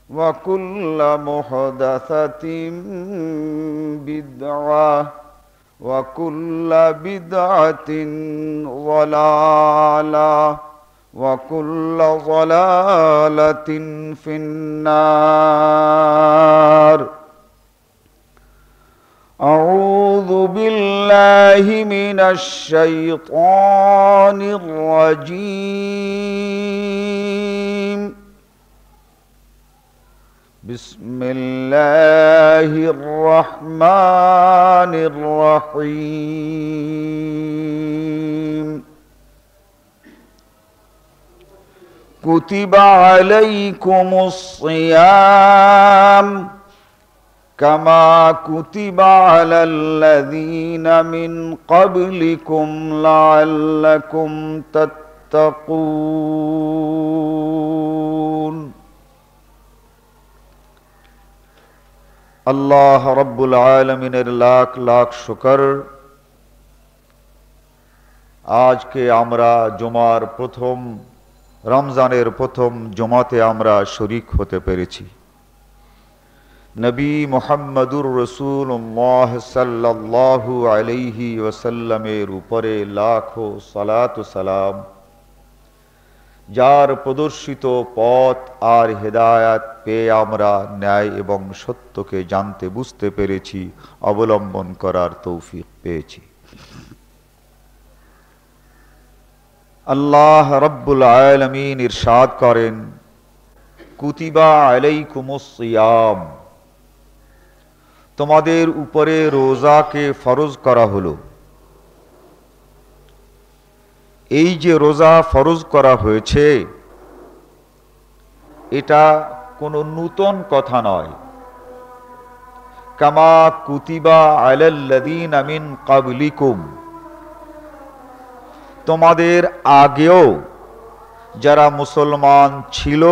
وكل محدثة بدعة وكل بدعة ضلالة وكل ضلالة في النار. أعوذ بالله من الشيطان الرجيم. بسم الله الرحمن الرحيم. كتب عليكم الصيام كما كتب على الذين من قبلكم لعلكم تتقون. আল্লাহ রব্বুল আলামিনের লাখ লাখ শুকর, আজকে আমরা জুমার প্রথম রমজানের প্রথম জুমাতে আমরা শরীক হতে পেরেছি। নবী মুহাম্মদুর রাসূলুল্লাহ সাল্লাল্লাহু আলাইহি ওয়াসাল্লামের উপরে লাখো সালাত ও সালাম, যার প্রদর্শিত পথ আর হেদায়াত পেয়ে আমরা ন্যায় এবং সত্যকে জানতে বুঝতে পেরেছি, অবলম্বন করার তৌফিক পেয়েছি। আল্লাহ রব্বুল আলামিন ইরশাদ করেন, কুতিবা আলাইকুমুস সিয়াম, তোমাদের উপরে রোজাকে ফরজ করা হলো। এই যে রোজা ফরজ করা হয়েছে, এটা কোনো নূতন কথা নয়। কামা কুতিবা আলাল্লাযীনা মিন ক্বাবলিকুম, তোমাদের আগেও যারা মুসলমান ছিল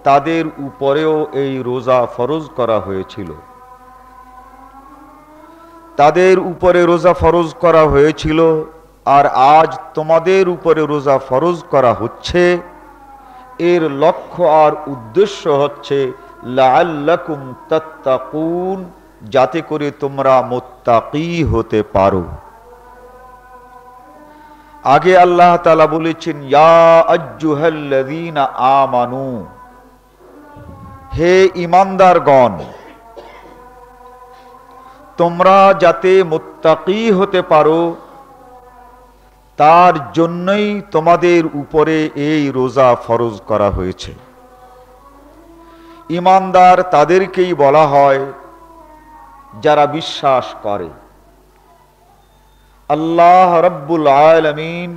তাদের উপরেও এই রোজা ফরজ করা হয়েছিল। তাদের উপরে রোজা ফরজ করা হয়েছিল, আর আজ তোমাদের উপরে রোজা ফরজ করা হচ্ছে। এর লক্ষ্য আর উদ্দেশ্য হচ্ছে লাআল্লাকুম তাত্তাকুন, যাতে করে তোমরা মুত্তাকি হতে পারো। আগে আল্লাহ তাআলা বলেছেন, ইয়া আইয়ুহাল্লাযীনা আমানু, হে ঈমানদারগণ, তোমরা যাতে মুত্তাকি হতে পারো তার জন্যই তোমাদের উপরে এই রোজা ফরজ করা হয়েছে। ঈমানদার তাদেরকেই বলা হয় যারা বিশ্বাস করে। আল্লাহ রব্বুল আলামিন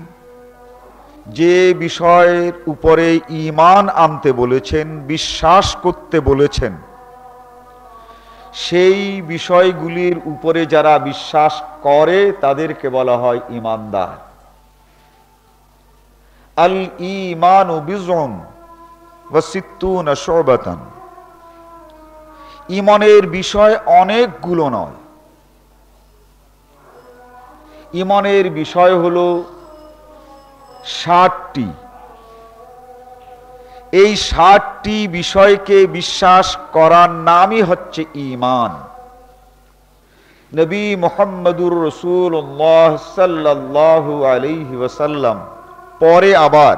যে বিষয়ের উপরে ঈমান আনতে বলেছেন, বিশ্বাস করতে বলেছেন, সেই বিষয়গুলির উপরে যারা বিশ্বাস করে তাদেরকে বলা হয় ঈমানদার। আল ঈমানু বিজউন ওয়া সিত্তুনা শুবাতান, ঈমানের বিষয় অনেকগুলো নয়। ঈমানের বিষয় হলো 60টি। এই 60টি বিষয়কে বিশ্বাস করার নামই হচ্ছে ঈমান। নবী মুহাম্মদুর রাসূলুল্লাহ সাল্লাল্লাহু আলাইহি ওয়াসাল্লাম পরে আবার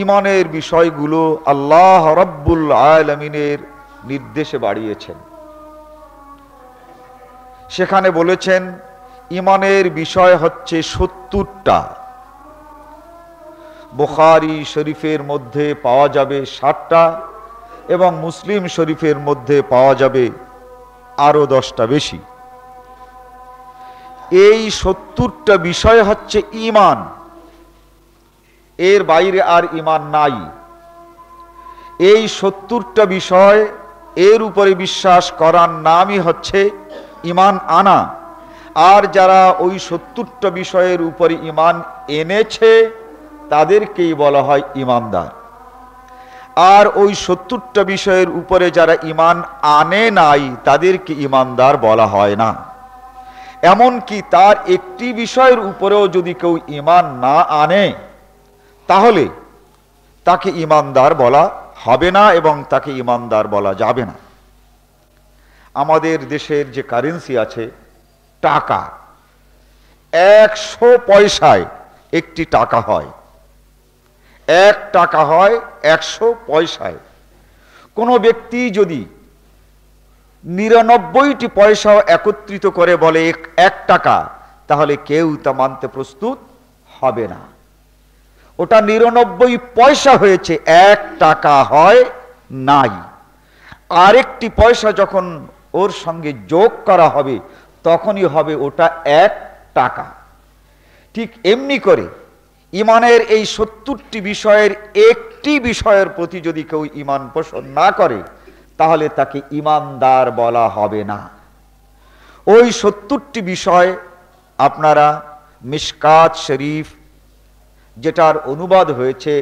ঈমানের বিষয়গুলো আল্লাহ রব্বুল আলামিনের নির্দেশে বাড়িয়েছেন। সেখানে বলেছেন ঈমানের বিষয় হচ্ছে 70টা। বুখারী শরীফের মধ্যে পাওয়া যাবে 60টা, এবং মুসলিম শরীফের মধ্যে পাওয়া যাবে আরো 10টা বেশি। এই 70টা বিষয় হচ্ছে ঈমান, এর বাইরে আর ঈমান নাই। এই 70টা বিষয় এর উপরে বিশ্বাস করার নামই হচ্ছে ঈমান আনা। আর যারা ওই 70টা বিষয়ের উপরে ঈমান এনেছে তাদেরকেই বলা হয় ঈমানদার। আর ওই 70টা বিষয়ের উপরে যারা ঈমান আনে নাই তাদেরকে ঈমানদার বলা হয় না। এমনকি তার একটি বিষয়ের উপরেও যদি কেউ ঈমান না আনে তাহলে তাকে ঈমানদার বলা হবে না এবং তাকে ইমানদার বলা যাবে না। আমাদের দেশের যে কারেন্সি আছে টাকা, 100 পয়সায় একটি টাকা হয়, 1 টাকা হয় 100 পয়সায়। কোনো ব্যক্তি যদি 99টি পয়সাও একত্রিত করে বলে 1 টাকা, তাহলে কেউ তা মানতে প্রস্তুত হবে না। ওটা 99 পয়সা হয়েছে, 1 টাকা হয় নাই। আরেকটি পয়সা যখন ওর সঙ্গে যোগ করা হবে তখনই হবে ওটা 1 টাকা। ঠিক এমনি করে ইমানের এই 70টি বিষয়ের একটি বিষয়ের প্রতি যদি কেউ ইমান পোষণ না করে তাহলে তাকে ইমানদার বলা হবে না। ওই 70টি বিষয় আপনারা মিশকাত শরীফ, যেটার অনুবাদ হয়েছে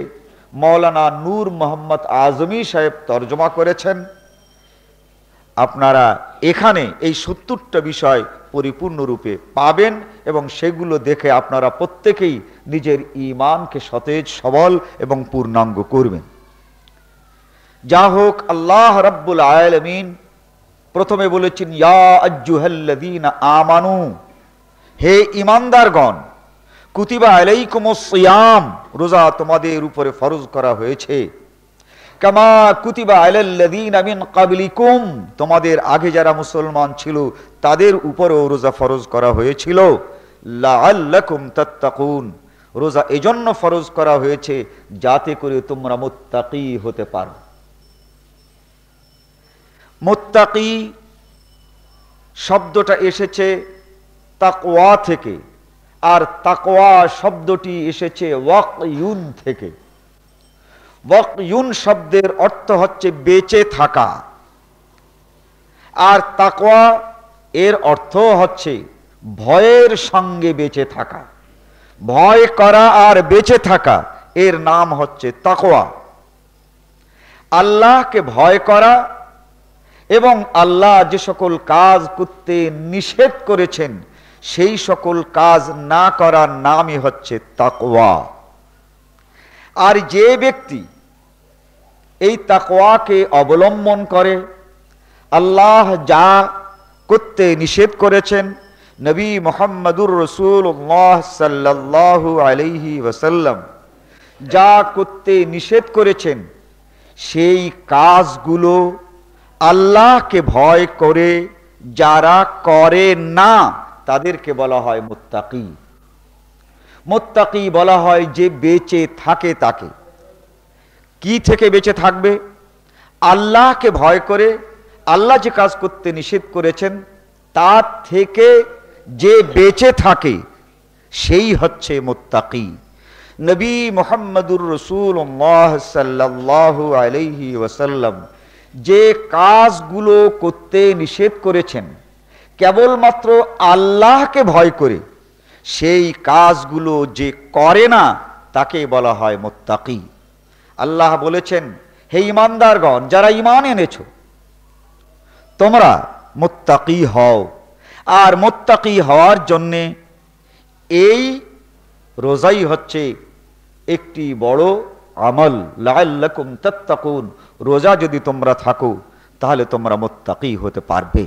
মৌলানা নূর মোহাম্মদ আজমি সাহেব তর্জমা করেছেন, আপনারা এখানে এই 70টা বিষয় পরিপূর্ণরূপে পাবেন এবং সেগুলো দেখে আপনারা প্রত্যেকেই নিজের ঈমানকে সতেজ, সবল এবং পূর্ণাঙ্গ করবেন। যা হোক, আল্লাহ রাব্বুল আলামিন প্রথমে বলেছেন ইয়া আইয়ুহাল্লাযীনা আমানু, হে ঈমানদারগণ, কুতিবা আলাইকুমুস সিয়াম, রোজা তোমাদের উপরে ফরজ করা হয়েছে, কামা কুতিবা আলাল্লাযীনা মিন ক্বাবলিকুম, তোমাদের আগে যারা মুসলমান ছিল তাদের উপরেও রোজা ফরজ করা হয়েছিল, লাআল্লাকুম তাত্তাকুন, রোজা এজন্য ফরজ করা হয়েছে যাতে করে তোমরা মুত্তাকি হতে পারো। মুত্তাকি শব্দটা এসেছে তাকওয়া থেকে, আর তাকওয়া শব্দটি এসেছে ওয়াকয়ুন থেকে। ওয়াকয়ুন শব্দের অর্থ হচ্ছে বেঁচে থাকা, আর তাকওয়া এর অর্থ হচ্ছে ভয়ের সঙ্গে বেঁচে থাকা। ভয় করা আর বেঁচে থাকা এর নাম হচ্ছে তাকওয়া। আল্লাহকে ভয় করা এবং আল্লাহ যে সকল কাজ করতে নিষেধ করেছেন সেই সকল কাজ না করার নামই হচ্ছে তাকওয়া। আর যে ব্যক্তি এই তাকওয়াকে অবলম্বন করে, আল্লাহ যা করতে নিষেধ করেছেন, নবী মুহাম্মদুর রাসূলুল্লাহ সাল্লাল্লাহু আলাইহি ওয়াসাল্লাম যা করতে নিষেধ করেছেন সেই কাজগুলো আল্লাহকে ভয় করে যারা করে না তাদেরকে বলা হয় মুত্তাকি। মুত্তাকি বলা হয় যে বেঁচে থাকে তাকে। কি থেকে বেঁচে থাকবে? আল্লাহকে ভয় করে আল্লাহ যে কাজ করতে নিষেধ করেছেন তার থেকে যে বেঁচে থাকে সেই হচ্ছে মুত্তাকি। নবী মুহাম্মদুর রাসূলুল্লাহ সাল্লাল্লাহু আলাইহি ওয়াসাল্লাম যে কাজগুলো করতে নিষেধ করেছেন কেবলমাত্র আল্লাহকে ভয় করে, সেই কাজগুলো যে করে না তাকে বলা হয় মুত্তাকি। আল্লাহ বলেছেন, হে ঈমানদারগণ, যারা ঈমান এনেছো তোমরা মুত্তাকি হও। আর মুত্তাকি হওয়ার জন্যে এই রোজাই হচ্ছে একটি বড় আমল। লাআল্লাকুম তাত্তাকুন, রোজা যদি তোমরা থাকো তাহলে তোমরা মুত্তাকি হতে পারবে।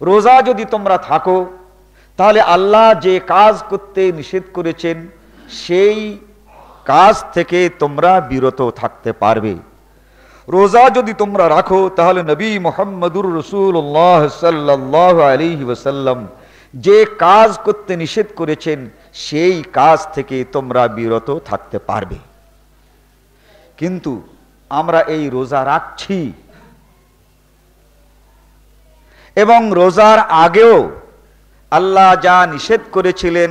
রোজা যদি তোমরা থাকো তাহলে আল্লাহ যে কাজ করতে নিষেধ করেছেন সেই কাজ থেকে তোমরা বিরত থাকতে পারবে। রোজা যদি তোমরা রাখো তাহলে নবী মুহাম্মদুর রাসূলুল্লাহ সাল্লাল্লাহু আলাইহি ওয়াসাল্লাম যে কাজ করতে নিষেধ করেছেন সেই কাজ থেকে তোমরা বিরত থাকতে পারবে। কিন্তু আমরা এই রোজা রাখছি এবং রোজার আগেও আল্লাহ যা নিষেধ করেছিলেন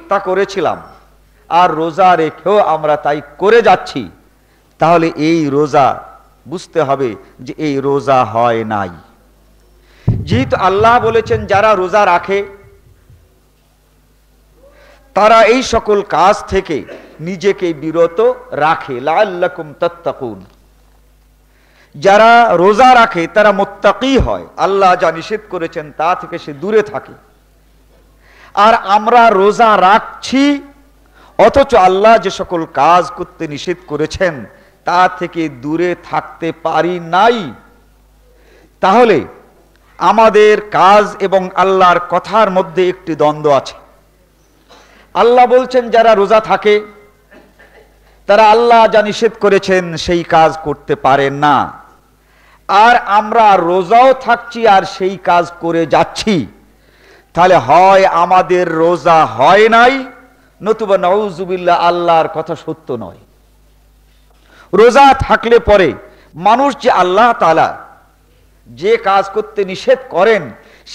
তা করেছিলাম, আর রোজা রেখেও আমরা তাই করে যাচ্ছি, তাহলে এই রোজা বুঝতে হবে যে এই রোজা হয় নাই। যেহেতু আল্লাহ বলেছেন যারা রোজা রাখে তারা এই সকল কাজ থেকে নিজেকে বিরত রাখে, লাআল্লাকুম তাত্তাকুন। যারা রোজা রাখে তারা মুত্তাকি হয়, আল্লাহ যা নিষেধ করেছেন তা থেকে সে দূরে থাকে। আর আমরা রোজা রাখছি অথচ আল্লাহ যে সকল কাজ করতে নিষেধ করেছেন তা থেকে দূরে থাকতে পারি নাই। তাহলে আমাদের কাজ এবং আল্লাহর কথার মধ্যে একটি দ্বন্দ্ব আছে। আল্লাহ বলছেন যারা রোজা থাকে তারা আল্লাহ যা নিষেধ করেছেন সেই কাজ করতে পারে না, আর আমরা রোজাও থাকছি আর সেই কাজ করে যাচ্ছি। তাহলে হয় আমাদের রোজা হয় নাই, নতুবা নাউজুবিল্লাহ আল্লাহর কথা সত্য নয়। রোজা থাকলে পরে মানুষ যে আল্লাহ তাআলা যে কাজ করতে নিষেধ করেন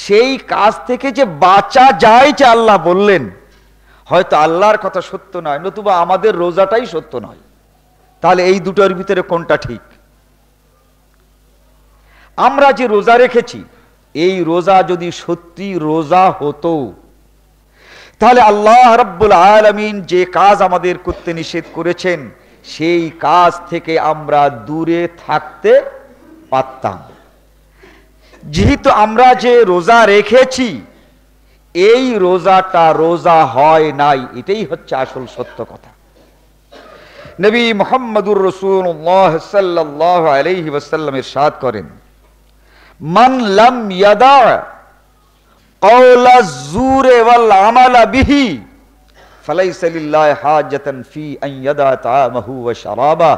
সেই কাজ থেকে যে বাঁচা যায় যে আল্লাহ বললেন, হয়তো আল্লাহর কথা সত্য নয়, নতুবা আমাদের রোজাটাই সত্য নয়। তাহলে এই দুটোর ভিতরে কোনটা ঠিক? আমরা যে রোজা রেখেছি এই রোজা যদি সত্যি রোজা হতো তাহলে আল্লাহ রাব্বুল আলামিন যে কাজ আমাদের করতে নিষেধ করেছেন সেই কাজ থেকে আমরা দূরে থাকতে পারতাম। যেহেতু আমরা যে রোজা রেখেছি এই রোজাটা রোজা হয় নাই, এটাই হচ্ছে আসল সত্য কথা। নবী মুহাম্মদুর রাসূলুল্লাহ সাল্লাল্লাহু আলাইহি ওয়াসাল্লাম ইরশাদ করেন, মান লাম ইয়াদা কাওলা যুরে ওয়াল আমালা বিহি ফালাইসা লিল্লাহি হাজাতান ফি আন ইয়াদা তাআমাহু ওয়া শারাবা।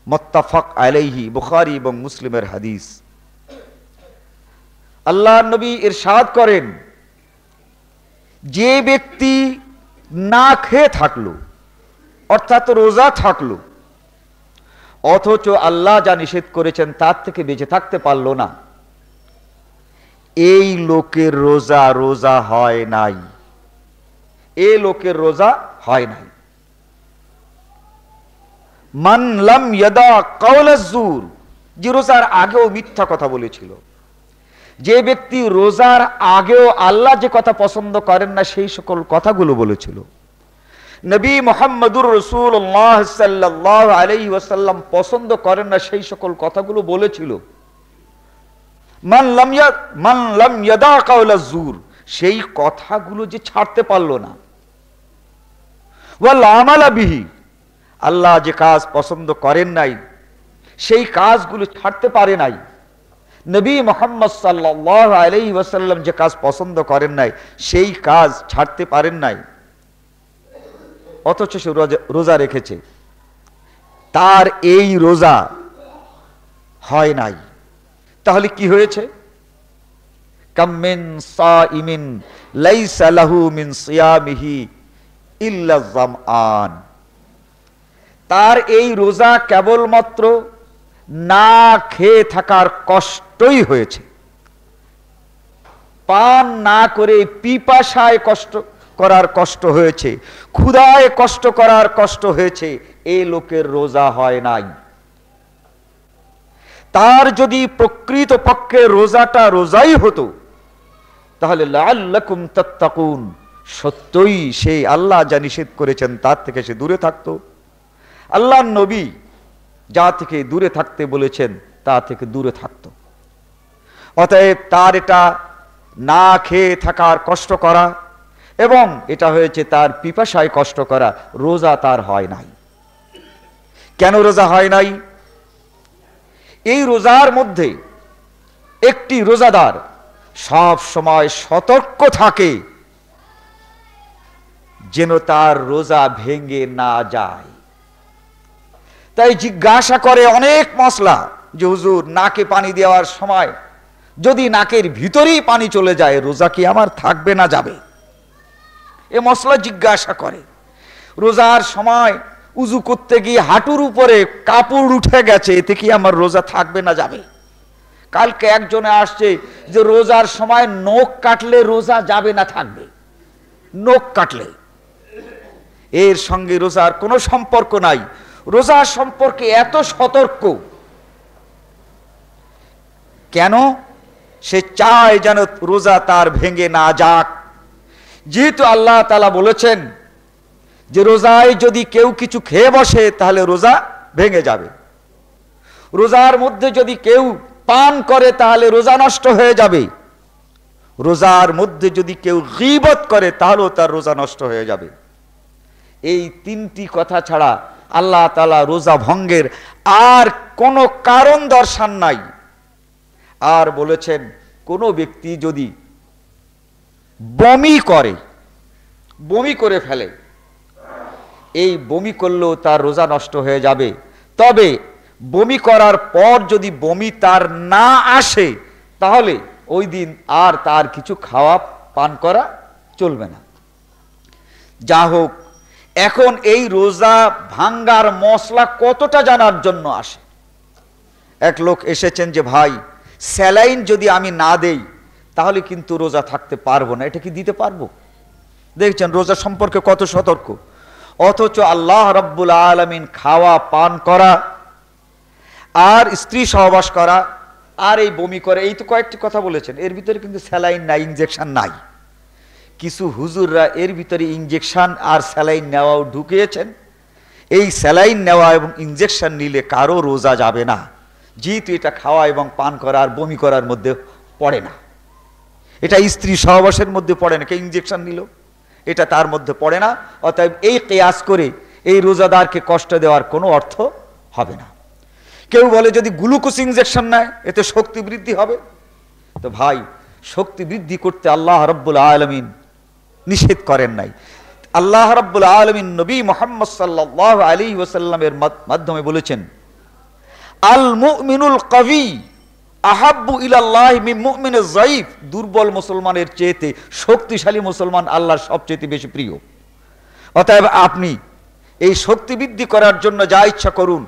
মুত্তাফাক আলাইহি, বুখারী এবং মুসলিমের হাদিস। আল্লাহর নবী ইরশাদ করেন, যে ব্যক্তি না খেয়ে থাকলো অর্থাৎ রোজা থাকলো অথচ আল্লাহ যা নিষেধ করেছেন তার থেকে বেঁচে থাকতে পারলো না, এই লোকের রোজা রোজা হয় নাই, এই লোকের রোজা হয় নাই। মান লাম ইয়াদা কাওলা যুর, যে রোজার আগেও মিথ্যা কথা বলেছিল, যে ব্যক্তি রোজার আগেও আল্লাহ যে কথা পছন্দ করেন না সেই সকল কথাগুলো বলেছিল। নবী মুহাম্মদুর রাসূলুল্লাহ সাল্লাল্লাহু আলাইহি ওয়াসাল্লাম পছন্দ করেন না সেই সকল কথাগুলো বলেছিল। মান লাম ইয়াদা কাওলা যুর, সেই কথাগুলো যে ছাড়তে পারলো না। ওয়াল আমালা বিহি, আল্লাহ যে কাজ পছন্দ করেন নাই সেই কাজগুলো ছাড়তে পারে নাই। নবী মুহাম্মদ সাল্লাল্লাহু আলাইহি ওয়াসাল্লাম যে কাজ পছন্দ করেন নাই সেই কাজ ছাড়তে পারেন নাই, অথচ সে রোজা রেখেছে, তার এই রোজা হয় নাই। তাহলে কি হয়েছে? কাম মিন সাইমিন লাইসা লাহু মিন সিয়ামিহি ইল্লা যামআন, তার এই রোজা কেবলমাত্র না খেয়ে থাকার কষ্টই হয়েছে। পান না করে পিপাসায় কষ্ট করার কষ্ট হয়েছে, ক্ষুধায় কষ্ট করার কষ্ট হয়েছে, এই লোকের রোজা হয় নাই। তার যদি প্রকৃত পক্ষে রোজাটা রোজাই হতো তাহলে লাআল্লাকুম তাত্তাকুন, সত্যই সে আল্লাহ যা নিষেধ করেছেন তার থেকে সে দূরে থাকতো। আল্লাহর নবী যা থেকে দূরে থাকতে বলেছেন তা থেকে দূরে থাকতো। অতএব তার এটা না খেয়ে থাকার কষ্ট করা এবং এটা হয়েছে তার পিপাসায় কষ্ট করা, রোজা তার হয় নাই। কেন রোজা হয় নাই? এই রোজার মধ্যে একটি রোজাদার সব সময় সতর্ক থাকে যেন তার রোজা ভেঙে না যায়। তাই জিজ্ঞাসা করে অনেক মশলা যে হুজুর নাকে পানি দেওয়ার সময় যদি নাকের ভিতরেই পানি চলে যায় রোজা কি আমার থাকবে না যাবে? এ মশলা জিজ্ঞাসা করে। রোজার সময় উজু করতে গিয়ে হাঁটুর উপরে কাপড় উঠে গেছে, এতে কি আমার রোজা থাকবে না যাবে? কালকে একজনে আসছে যে রোজার সময় নখ কাটলে রোজা যাবে না থাকবে, নখ কাটলে। এর সঙ্গে রোজার কোনো সম্পর্ক নাই। রোজার সম্পর্কে এত সতর্ক কেন? সে চায় যেন রোজা তার ভেঙে না যাক। যেহেতু আল্লাহ তাআলা বলেছেন যে রোজায় যদি কেউ কিছু খেয়ে বসে তাহলে রোজা ভেঙে যাবে, রোজার মধ্যে যদি কেউ পান করে তাহলে রোজা নষ্ট হয়ে যাবে, রোজার মধ্যে যদি কেউ গীবত করে তাহলেও তার রোজা নষ্ট হয়ে যাবে। এই তিনটি কথা ছাড়া আল্লাহ তাআলা রোজা ভঙ্গের আর কোনো কারণ দর্শান নাই। আর বলেছেন কোনো ব্যক্তি যদি বমি করে ফেলে, এই বমি করলেও তার রোজা নষ্ট হয়ে যাবে। তবে বমি করার পর যদি বমি তার না আসে তাহলে ওই দিন আর তার কিছু খাওয়া পান করা চলবে না। যা হোক, এখন এই রোজা ভাঙ্গার মশলা কতটা জানার জন্য আসে। এক লোক এসেছেন যে ভাই স্যালাইন যদি আমি না দেই তাহলে কিন্তু রোজা থাকতে পারবো না, এটা কি দিতে পারবো? দেখছেন রোজা সম্পর্কে কত সতর্ক, অথচ আল্লাহ রাব্বুল আলামিন খাওয়া পান করা আর স্ত্রী সহবাস করা আর এই বমি করে, এই তো কয়েকটি কথা বলেছেন। এর ভিতরে কিন্তু স্যালাইন নাই, ইনজেকশন নাই। কিছু হুজুররা এর ভিতরে ইনজেকশন আর স্যালাইন নেওয়াও ঢুকিয়েছেন। এই স্যালাইন নেওয়া এবং ইনজেকশন নিলে কারো রোজা যাবে না, যেহেতু এটা খাওয়া এবং পান করা আর বমি করার মধ্যে পড়ে না। এটা স্ত্রী সহবাসের মধ্যে পড়ে না, কে ইনজেকশন নিল এটা তার মধ্যে পড়ে না। অতএব এই কিয়াস করে এই রোজাদারকে কষ্ট দেওয়ার কোনো অর্থ হবে না। কেউ বলে যদি গ্লুকোজ ইনজেকশন নেয় এতে শক্তি বৃদ্ধি হবে। তো ভাই, শক্তি বৃদ্ধি করতে আল্লাহ রাব্বুল আলামিন নিষেধ করেন নাই। আল্লাহ রাব্বুল আলামিন নবী মুহাম্মদ সাল্লাল্লাহু আলাইহি ওয়াসাল্লামের মাধ্যমে বলেছেন, আল মুমিনুল কবি আহাব্বু ইলাল্লাহি মিন মুমিনিজ যায়ীফ। দুর্বল মুসলমানের চেয়ে শক্তিশালী মুসলমান আল্লাহর সবচেয়ে বেশি প্রিয়। অতএব আপনি এই শক্তি বৃদ্ধি করার জন্য যা ইচ্ছা করুন,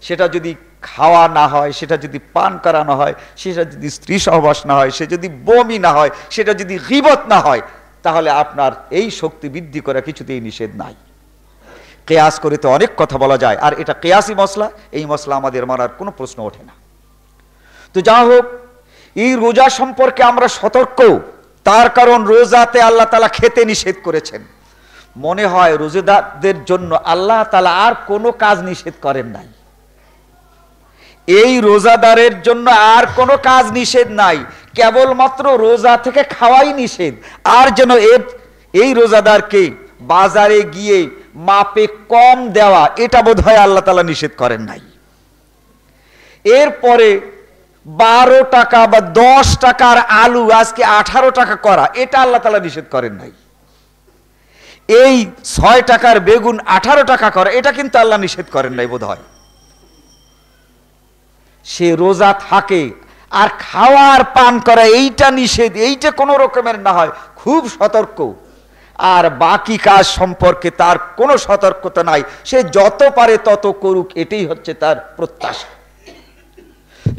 সেটা যদি খাওয়া না হয়, সেটা যদি পান করানো হয়, সেটা যদি স্ত্রী সহবাস না হয়, সে যদি বমি না হয়, সেটা যদি গীবত না হয়, তাহলে আপনার এই শক্তি বৃদ্ধি করা কিছুতেই নিষেধ নাই। কিয়াস করে তো অনেক কথা বলা যায়, আর এটা কিয়াসি মশলা, এই মশলা আমাদের মানার কোনো প্রশ্ন ওঠে না। তো যা হোক, এই রোজা সম্পর্কে আমরা সতর্ক, তার কারণ রোজাতে আল্লাহ তাআলা খেতে নিষেধ করেছেন। মনে হয় রোজাদারদের জন্য আল্লাহ তাআলা আর কোনো কাজ নিষেধ করেন নাই। এই রোজাদারের জন্য আর কোনো কাজ নিষেধ নাই, কেবলমাত্র রোজা থেকে খাওয়াই নিষেধ। আর যেন এই রোজাদারকে বাজারে গিয়ে মাপে কম দেওয়া, এটা বোধহয় আল্লাহ তাআলা নিষেধ করেন নাই। এরপরে 12 টাকা বা 10 টাকার আলু আজকে 18 টাকা করা, এটা আল্লাহ তাআলা নিষেধ করেন নাই। এই 6 টাকার বেগুন 18 টাকা করা, এটা কিন্তু আল্লাহ নিষেধ করেন নাই বোধহয়। সে রোজা থাকে আর খাওয়ার পান করা এইটা নিষেধ, এইটা কোনো রকমের না হয় খুব সতর্ক। আর বাকি কাজ সম্পর্কে তার কোনো সতর্কতা নাই, সে যত পারে তত করুক, এটাই হচ্ছে তার প্রত্যাশা।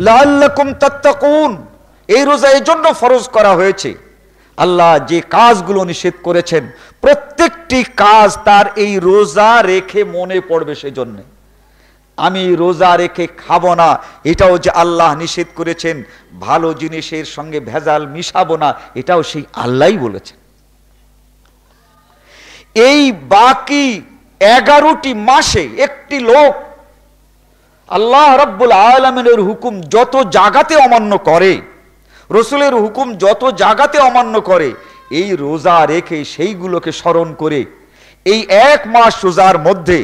লাআল্লাকুম তাত্তাকুন, এই রোজা এই জন্য ফরজ করা হয়েছে। আল্লাহ যে কাজগুলো নিষেধ করেছেন প্রত্যেকটি কাজ তার এই রোজা রেখে মনে পড়বে। সেজন্য আমি রোজা রেখে খাবো না, এটাও যে আল্লাহ নিষেধ করেছেন। ভালো জিনিসের সঙ্গে ভেজাল মিশাবো না, এটাও সেই আল্লাহই বলেছেন। এই বাকি 11টি মাসে একটি লোক আল্লাহ রাব্বুল আলামিনের হুকুম যত জায়গাতে অমান্য করে, রসুলের হুকুম যত জায়গাতে অমান্য করে, এই রোজা রেখে সেইগুলোকে স্মরণ করে এই 1 মাস রোজার মধ্যে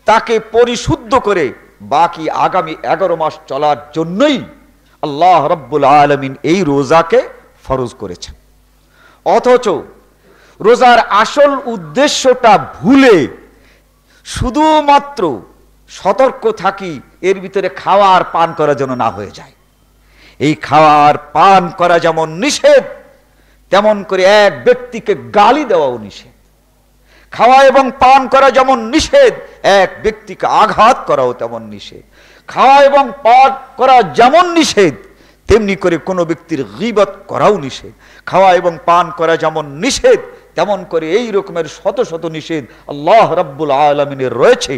তাকে পরিশুদ্ধ করে বাকি আগামী 11 মাস চলার জন্যই আল্লাহ রাব্বুল আলামিন এই রোজাকে ফরজ করেছেন। অথচ রোজার আসল উদ্দেশ্যটা ভুলে শুধুমাত্র সতর্ক থাকি এর ভিতরে খাওয়া আর পান করা যেন না হয়ে যায়। এই খাওয়া আর পান করা যেমন নিষেধ, তেমন করে এক ব্যক্তিকে গালি দেওয়াও নিষেধ। খাওয়া এবং পান করা যেমন নিষেধ, এক ব্যক্তিকে আঘাত করাও তেমন নিষেধ। খাওয়া এবং পান করা যেমন নিষেধ, তেমনি করে কোনো ব্যক্তির গীবত করাও নিষেধ। খাওয়া এবং পান করা যেমন নিষেধ, তেমন করে এই রকমের শত শত নিষেধ আল্লাহ রাব্বুল আলামিনের রয়েছে।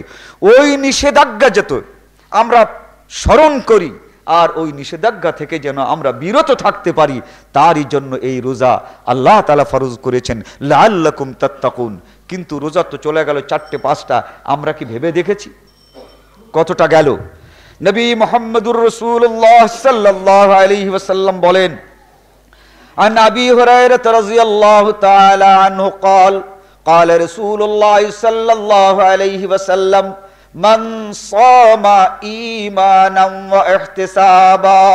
ওই নিষেধাজ্ঞা যেত আমরা স্মরণ করি আর ওই নিষেধাজ্ঞা থেকে যেন আমরা বিরত থাকতে পারি, তারই জন্য এই রোজা আল্লাহ তাআলা ফরজ করেছেন লাআল্লাকুম তাত্তাকুন। কিন্তু রোজা তো চলে গেল 4টে 5টা, আমরা কি ভেবে দেখেছি কতটা গেল? নবী মুহাম্মদুর রাসূলুল্লাহ সাল্লাল্লাহু আলাইহি ওয়াসাল্লাম বলেন, عن أبي هريرة رضي الله تعالى عنه قال قال رسول الله صلى الله عليه وسلم من صام إيمانا واحتسابا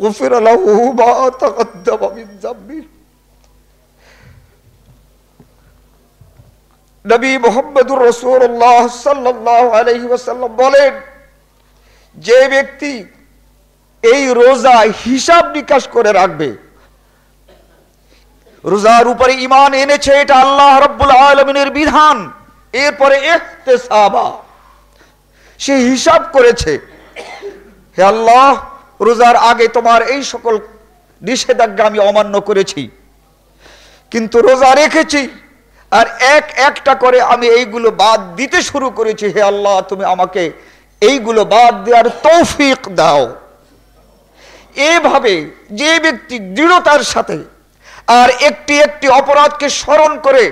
غفر له ما تقدم من ذنبه নবী মুহাম্মদুর রাসূলুল্লাহ সাল্লাল্লাহু আলাইহি ওয়াসাল্লাম বলেন, যে ব্যক্তি এই রোজা হিসাব নিকাশ করে রাখবে, রোজার উপরে ঈমান এনেছে, এটা আল্লাহ রাব্বুল আলামিনের বিধান, এরপরে ইহতিসাবা, সে হিসাব করেছে, হে আল্লাহ রোজার আগে তোমার এই সকল নিষেধাজ্ঞা আমি অমান্য করেছি, কিন্তু রোজা রেখেছি আর একটা করে আমি এইগুলো বাদ দিতে শুরু করেছি, হে আল্লাহ তুমি আমাকে এইগুলো বাদ দেওয়ার তৌফিক দাও। এভাবে যে ব্যক্তি দৃঢ়তার সাথে আর একটি একটি অপরাধকে স্মরণ করে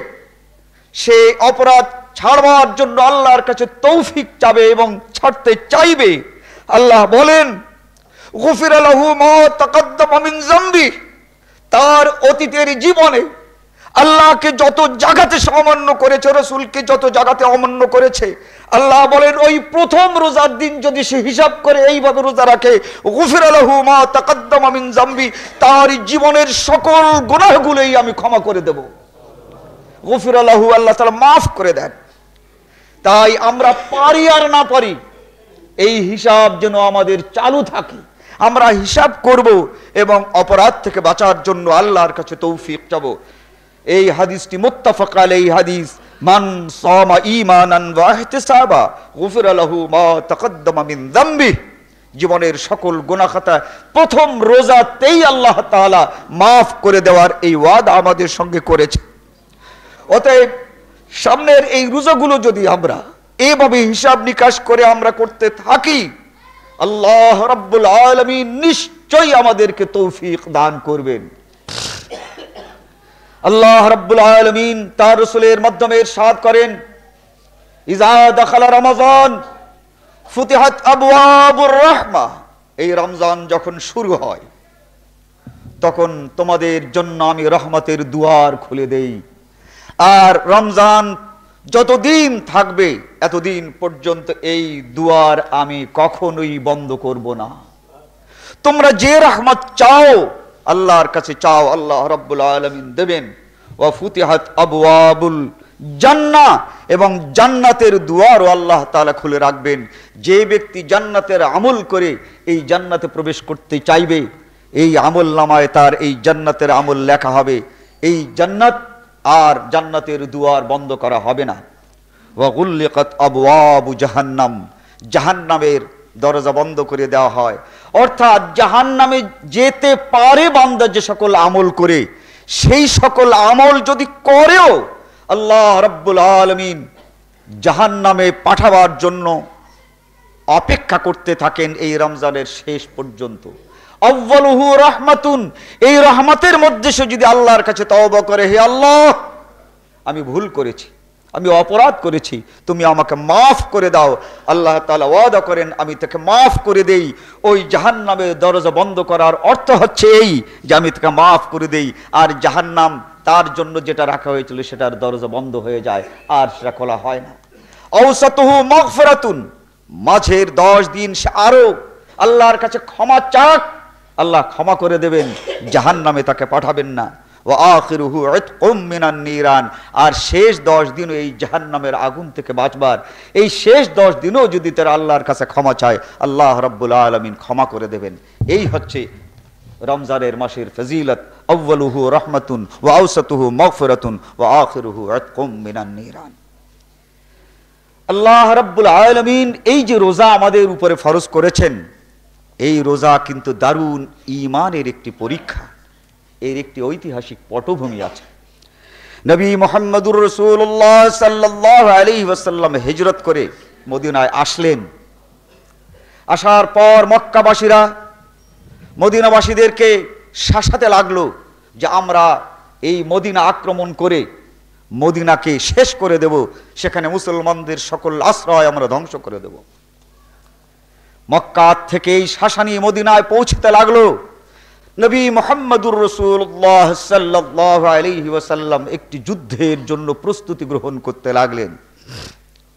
সে অপরাধ ছাড়বার জন্য আল্লাহর কাছে তৌফিক চাবে এবং ছাড়তে চাইবে, আল্লাহ বলেন গুফির লাহু মা তাকাদ্দামা মিন যামবি, তার অতীতের জীবনে আল্লাহকে যত জায়গাতে অমান্য করেছে, রাসূলকে যত জায়গাতে অমান্য করেছে, আল্লাহ বলেন ওই প্রথম রোজার দিন যদি সে হিসাব করে এইভাবে রোজা রাখে, গুফির লাহু মা তাকাদ্দামা মিন যামবি, তার জীবনের সকল গুনাহগুলোই আমি ক্ষমা করে দেব। গুফির লাহু, আল্লাহ তাআলা মাফ করে দেন। তাই আমরা পারি আর না পারি, এই হিসাব যেন আমাদের চালু থাকে, আমরা হিসাব করব এবং অপরাধ থেকে বাঁচার জন্য আল্লাহর কাছে তৌফিক চাবো। এই হাদিসটি মুত্তাফাক আলাইহি হাদিস, মান সামা ঈমানান ওয়া ইহতিসাবা গুফিরা লাহু মা তাকাদ্দামা মিন যামবি, জীবনের সকল গুনাহ খাতা প্রথম রোজাতেই আল্লাহ তাআলা মাফ করে দেওয়ার এই ওয়াদা আমাদের সঙ্গে করেছে। অতএব সামনের এই রোজাগুলো যদি আমরা এভাবে হিসাব নিকাশ করে আমরা করতে থাকি, আল্লাহ রাব্বুল আলামিন নিশ্চয়ই আমাদেরকে তৌফিক দান করবেন। আল্লাহ রাব্বুল আলামিন তার রাসূলের মাধ্যমে ইরশাদ করেন, ইযা দাখালা রমাযান ফুতিহাত আবওয়াবুর রাহমা, এই রমজান যখন শুরু হয় তখন তোমাদের জন্য আমি রহমতের দুয়ার খুলে দেই, আর রমজান যতদিন থাকবে এতদিন পর্যন্ত এই দুয়ার আমি কখনোই বন্ধ করব না। তোমরা যে রহমত চাও আল্লাহর কাছে চাও, আল্লাহ রাব্বুল আলামিন দেবেন। ওয়া ফুতিহাত আবওয়াবুল জান্নাহ, এবং জান্নাতের দুয়ারও আল্লাহ তাআলা খুলে রাখবেন। যে ব্যক্তি জান্নাতের আমল করে এই জান্নাতে প্রবেশ করতে চাইবে, এই আমল নামায় তার এই জান্নাতের আমল লেখা হবে, এই জান্নাত আর জান্নাতের দুয়ার বন্ধ করা হবে না। ওয়া গুল্লিকাত আবওয়াবু জাহান্নাম, জাহান্নামের দরজা বন্ধ করে দেওয়া হয়। অর্থাৎ জাহান্নামে যেতে পারে বান্দা যে সকল আমল করে, সেই সকল আমল যদি করেও আল্লাহ রাব্বুল আলামিন জাহান্নামে পাঠাবার জন্য অপেক্ষা করতে থাকেন এই রমজানের শেষ পর্যন্ত। আউয়ালুহু রাহমাতুন, এই রহমতের মধ্যে সে যদি আল্লাহর কাছে তওবা করে, হে আল্লাহ আমি ভুল করেছি, আমি অপরাধ করেছি, তুমি আমাকে মাফ করে দাও, আল্লাহ তাআলা ওয়াদা করেন আমি তাকে মাফ করে দেই। ওই জাহান্নামের দরজা বন্ধ করার অর্থ হচ্ছে এই যে আমি তাকে মাফ করে দেই, আর জাহান্নাম তার জন্য যেটা রাখা হয়েছিল সেটার দরজা বন্ধ হয়ে যায়, আর সেটা খোলা হয় না। আওসাতুহু মাগফিরাতুন, মাঝের 10 দিন সে আরো আল্লাহর কাছে ক্ষমা চাক, আল্লাহ ক্ষমা করে দেবেন, জাহান্নামে তাকে পাঠাবেন না। ওয়া আখিরুহু ইতকুম মিনান নিরান, আর শেষ 10 দিনও এই জাহান্নামের আগুন থেকে বাঁচবার, এই শেষ 10 দিনও যদি তারা আল্লাহর কাছে ক্ষমা চায়, আল্লাহ রাব্বুল আলামিন ক্ষমা করে দেবেন। এই হচ্ছে রমজানের মাসের ফজিলত। আউয়ালুহু রাহমাতুন ওয়া আওসাতুহু মাগফিরাতুন ওয়া আখিরুহু ইতকুম মিনান নিরান। আল্লাহ রাব্বুল আলামিন এই যে রোজা আমাদের উপরে ফরজ করেছেন, এই রোজা কিন্তু দারুণ ঈমানের একটি পরীক্ষা, এর একটি ঐতিহাসিক পটভূমি আছে। নবী মুহাম্মদুর রাসূলুল্লাহ সাল্লাল্লাহু আলাইহি ওয়াসাল্লাম হিজরত করে মদিনায় আসলেন। আসার পর মক্কাবাসীরা মদিনাবাসীদেরকে শাসাতে লাগলো যে আমরা এই মদিনা আক্রমণ করে মদিনাকে শেষ করে দেব, সেখানে মুসলমানদের সকল আশ্রয় আমরা ধ্বংস করে দেব। মক্কা থেকে এই শাসানি মদিনায় পৌঁছতে লাগলো। নবী মুহাম্মদুর রাসূলুল্লাহ সাল্লাল্লাহু আলাইহি ওয়াসাল্লাম একটি যুদ্ধের জন্য প্রস্তুতি গ্রহণ করতে লাগলেন।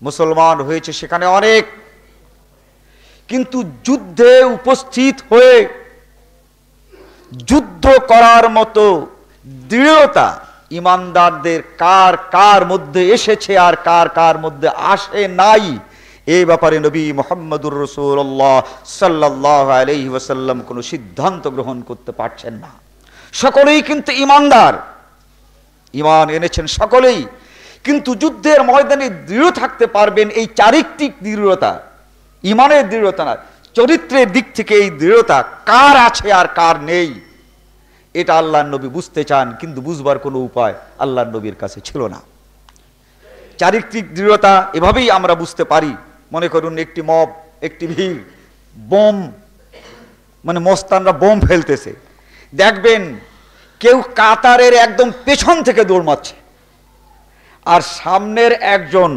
মুসলমান হয়েছে সেখানে অনেক, কিন্তু যুদ্ধে উপস্থিত হয়ে যুদ্ধ করার মতো দৃঢ়তা ইমানদারদের কার কার মধ্যে এসেছে আর কার কার মধ্যে আসে নাই, এই ব্যাপারে নবী মুহাম্মদুর রাসূলুল্লাহ সাল্লাল্লাহু আলাইহি ওয়াসাল্লাম কোনো সিদ্ধান্ত গ্রহণ করতে পারছেন না। সকলেই কিন্তু ইমানদার, ইমান এনেছেন সকলেই, কিন্তু যুদ্ধের ময়দানে দৃঢ় থাকতে পারবেন এই চারিত্রিক দৃঢ়তা, ইমানের দৃঢ়তা না, চরিত্রের দিক থেকে এই দৃঢ়তা কার আছে আর কার নেই, এটা আল্লাহর নবী বুঝতে চান, কিন্তু বুঝবার কোনো উপায় আল্লাহর নবীর কাছে ছিল না। চারিত্রিক দৃঢ়তা এভাবেই আমরা বুঝতে পারি। মনে করুন একটি মব, একটি ভিড়, বোম, মানে মস্তানরা বোম ফেলতেছে, দেখবেন কেউ কাতারের একদম পেছন থেকে দৌড় মারছে, আর সামনের একজন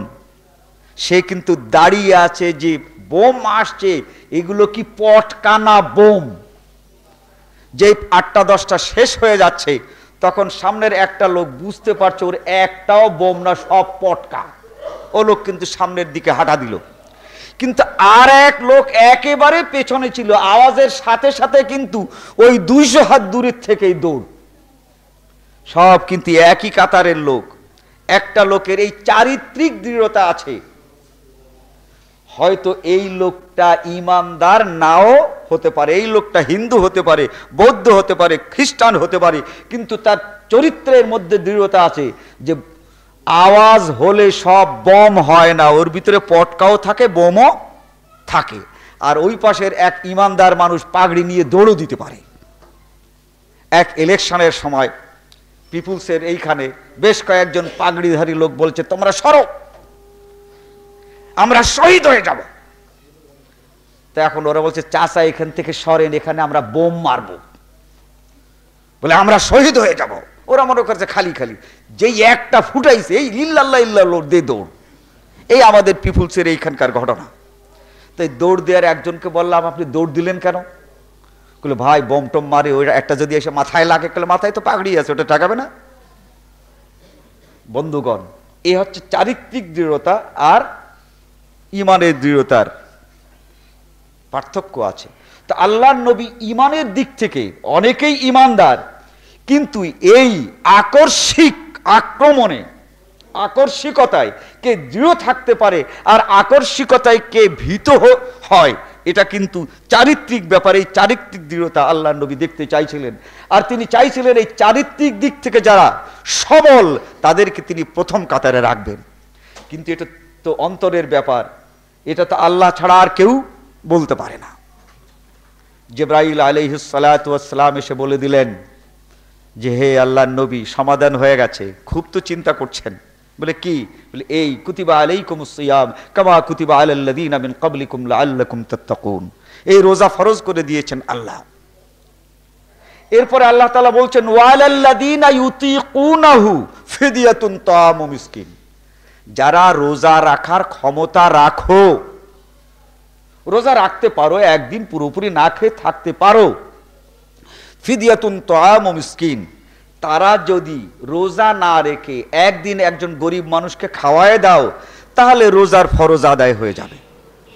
সে কিন্তু দাঁড়িয়ে আছে যে বোম আসছে এগুলো কি পটকা না বোম। যে 8টা 10টা শেষ হয়ে যাচ্ছে তখন সামনের একটা লোক বুঝতে পারছে ওর একটাও বোম না, সব পটকা। ও লোক কিন্তু সামনের দিকে হাঁটা দিল, কিন্তু আর এক লোক একেবারে পেছনে ছিল, আওয়াজের সাথে সাথে কিন্তু ওই 200 হাত দূরের থেকেই দৌড়। সব কিন্তু একই কাতারের লোক। একটা লোকের এই চারিত্রিক দৃঢ়তা আছে, হয়তো এই লোকটা ইমানদার নাও হতে পারে, এই লোকটা হিন্দু হতে পারে, বৌদ্ধ হতে পারে, খ্রিস্টান হতে পারে, কিন্তু তার চরিত্রের মধ্যে দৃঢ়তা আছে যে আওয়াজ হলে সব বম হয় না, ওর ভিতরে পটকাও থাকে, বোমও থাকে। আর ওই পাশের এক ইমানদার মানুষ পাগড়ি নিয়ে দৌড়ও দিতে পারে। এক ইলেকশনের সময় পিপুলসের এইখানে বেশ কয়েকজন পাগড়িধারী লোক বলছে, তোমরা সরো, আমরা শহীদ হয়ে যাব। তো এখন ওরা বলছে, চাচা এখান থেকে সরেন, এখানে আমরা বোম মারব, বলে আমরা শহীদ হয়ে যাব। ওরা মনে করছে খালি খালি, যেই একটা ফুটাইছে এই ইল্লাল্লাহ ইল্লাল্লাহ দিয়ে দৌড়। এই আমাদের পিপুলসের এইখানকার ঘটনা। তাই দৌড় দেওয়ার একজনকে বললাম, আপনি দৌড় দিলেন কেন? বলে ভাই বোম টম মারে, ওই একটা যদি এসে মাথায় লাগে, বলে মাথায় তো পাগড়ি আছে, ওটা টাকাবে না। বন্ধুগণ, এ হচ্ছে চারিত্রিক দৃঢ়তা আর ইমানের দৃঢ়তার পার্থক্য আছে। তো আল্লাহর নবী ইমানের দিক থেকে অনেকেই ইমানদার, কিন্তু এই আক্রমণে, আকস্মিকতায় কে দৃঢ় থাকতে পারে আর আকস্মিকতায় কে ভীত হয়, এটা কিন্তু চারিত্রিক ব্যাপারে। এই চারিত্রিক দৃঢ়তা আল্লাহর নবী দেখতে চাইছিলেন, আর তিনি চাইছিলেন এই চারিত্রিক দিক থেকে যারা সবল তাদেরকে তিনি প্রথম কাতারে রাখবেন। কিন্তু এটা তো অন্তরের ব্যাপার, এটা তো আল্লাহ ছাড়া আর কেউ বলতে পারে না। জিবরাইল আলাইহিস সালাতু ওয়াস সালাম এসে বলে দিলেন যে হে আল্লাহর নবী, সমাধান হয়ে গেছে। খুব তো চিন্তা করছেন। বলে কি? বলে এই কুতিবা আলাইকুমুস সিয়াম কামা কুতিবা আলাল্লাযীনা মিন ক্বাবলিকুম লাআল্লাকুম তাত্তাকুন। এই রোজা ফরজ করে দিয়েছেন আল্লাহ। এরপরে আল্লাহ তাআলা বলছেন ওয়ালাল্লাযীনা ইউতিকুনাহু ফিদিয়াতুন তাআমু মিসকিন। যারা রোজা রাখার ক্ষমতা রাখো, রোজা রাখতে পারো, একদিন পুরোপুরি না খেয়ে থাকতে পারো, ফিদিয়াতুন তাআমু মিসকিন, তারা যদি রোজা না রেখে একদিন একজন গরিব মানুষকে খাওয়ায় দাও, তাহলে রোজার ফরজ আদায় হয়ে যাবে।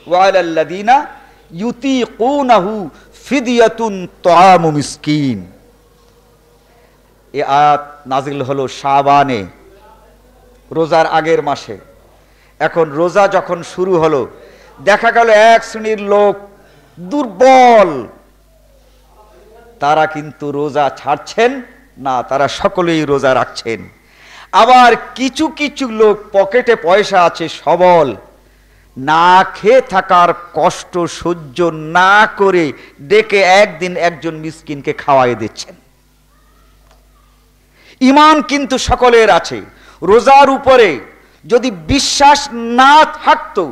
ওয়ালাল্লাযীনা ইউতিকুনাহু ফিদিয়াতুন তাআমু মিসকিন। এই আয়াত নাজিল হলো শাবানে, রোজার আগের মাসে। এখন রোজা যখন শুরু হলো, দেখা গেল এক শ্রেণীর লোক দুর্বল, তারা কিন্তু রোজা ছাড়ছেন না, তারা সকলেই রোজা রাখছেন। আবার কিছু কিছু লোক পকেটে পয়সা আছে, সবল, না খেয়ে থাকার কষ্ট সহ্য না করে ডেকে একদিন একজন মিসকিনকে খাওয়াই দিচ্ছেন। ঈমান কিন্তু সকলের আছে। রোজার উপরে যদি বিশ্বাস না থাকতো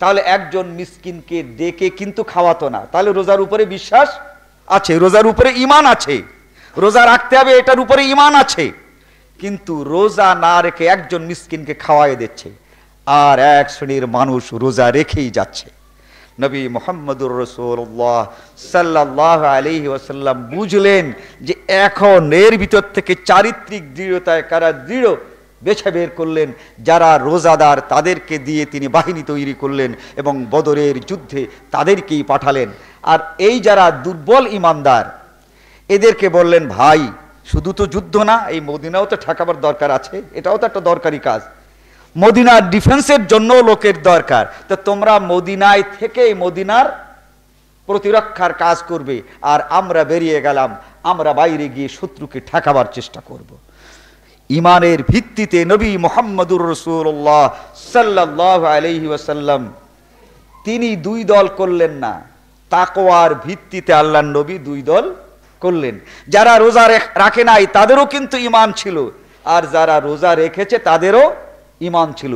তাহলে একজন মিসকিনকে ডেকে কিন্তু খাওয়াতো না। তাহলে রোজার উপরে বিশ্বাস আছে, রোজার উপরে ঈমান আছে, রোজা রাখতে হবে এটার উপরে ঈমান আছে। কিন্তু রোজা না রেখে একজন মিসকিনকে খাওয়াই দিচ্ছে, আর এক শ্রেণীর মানুষ রোজা রেখেই যাচ্ছে। নবী মুহাম্মদুর রাসূলুল্লাহ সাল্লাল্লাহু আলাইহি ওয়াসাল্লাম বুঝলেন যে এখন এর ভিতর থেকে চারিত্রিক দৃঢ়তায় কারা দৃঢ় বেছে বের করলেন। যারা রোজাদার তাদেরকে দিয়ে তিনি বাহিনী তৈরি করলেন এবং বদরের যুদ্ধে তাদেরকেই পাঠালেন। আর এই যারা দুর্বল ইমানদার এদেরকে বললেন, ভাই শুধু তো যুদ্ধ না, এই মদিনাও তো ঠেকাবার দরকার আছে, এটাও তো একটা দরকারি কাজ, মদিনার ডিফেন্সের জন্য লোকের দরকার, তো তোমরা মদিনায় থেকে মদিনার প্রতিরক্ষার কাজ করবে, আর আমরা বেরিয়ে গেলাম, আমরা বাইরে গিয়ে শত্রুকে ঠেকাবার চেষ্টা করব। ইমানের ভিত্তিতে নবী মুহাম্মদুর রাসূলুল্লাহ সাল্লাল্লাহু আলাইহি ওয়াসাল্লাম তিনি দুই দল করলেন না, তাকওয়ার ভিত্তিতে আল্লাহর নবী দুই দল করলেন। যারা রোজা রাখে নাই তাদেরও কিন্তু ঈমান ছিল, আর যারা রোজা রেখেছে তাদেরও ঈমান ছিল।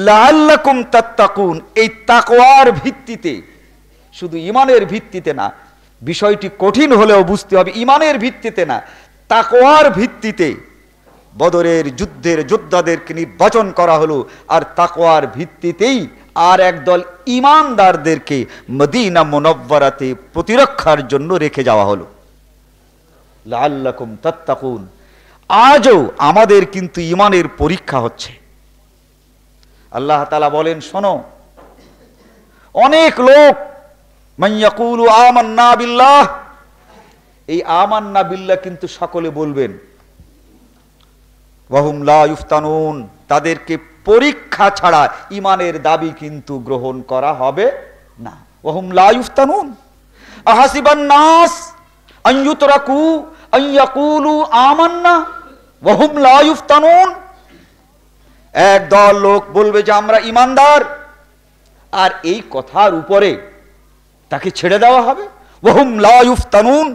লাআল্লাকুম তাত্তাকুন, এই তাকওয়ার ভিত্তিতে, শুধু ঈমানের ভিত্তিতে না, বিষয়টি কঠিন হলেও বুঝতে হবে, ঈমানের ভিত্তিতে না, তাকওয়ার ভিত্তিতে বদরের যুদ্ধের যোদ্ধাদেরকে নির্বাচন করা হলো, আর তাকওয়ার ভিত্তিতেই আর একদল ঈমানদারদেরকে মদিনা মুনাওয়ারাতে প্রতিরক্ষার জন্য রেখে যাওয়া হলো। লাআল্লাকুম তাত্তাকুন। আজও আমাদের কিন্তু ঈমানের পরীক্ষা হচ্ছে। আল্লাহ তাআলা বলেন, শোনো, অনেক লোক মান ইয়াকুলু আমান্না বিল্লাহ, এই আমান্না বিল্লাহ কিন্তু সকলে বলবেন, ওয়াহুম লা ইফতানুন, তাদেরকে পরীক্ষা ছাড়া ঈমানের দাবি কিন্তু গ্রহণ করা হবে না। ওয়াহুম লা ইফতানুন আহাসিবান নাস আন ইউতরাকু আন ইয়াকুলু আমান্না ওয়াহুম লা ইফতানুন। একদল লোক বলবে যে আমরা ঈমানদার, আর এই কথার উপরে তাকে ছেড়ে দেওয়া হবে। ওয়াহুম লা ইফতানুন,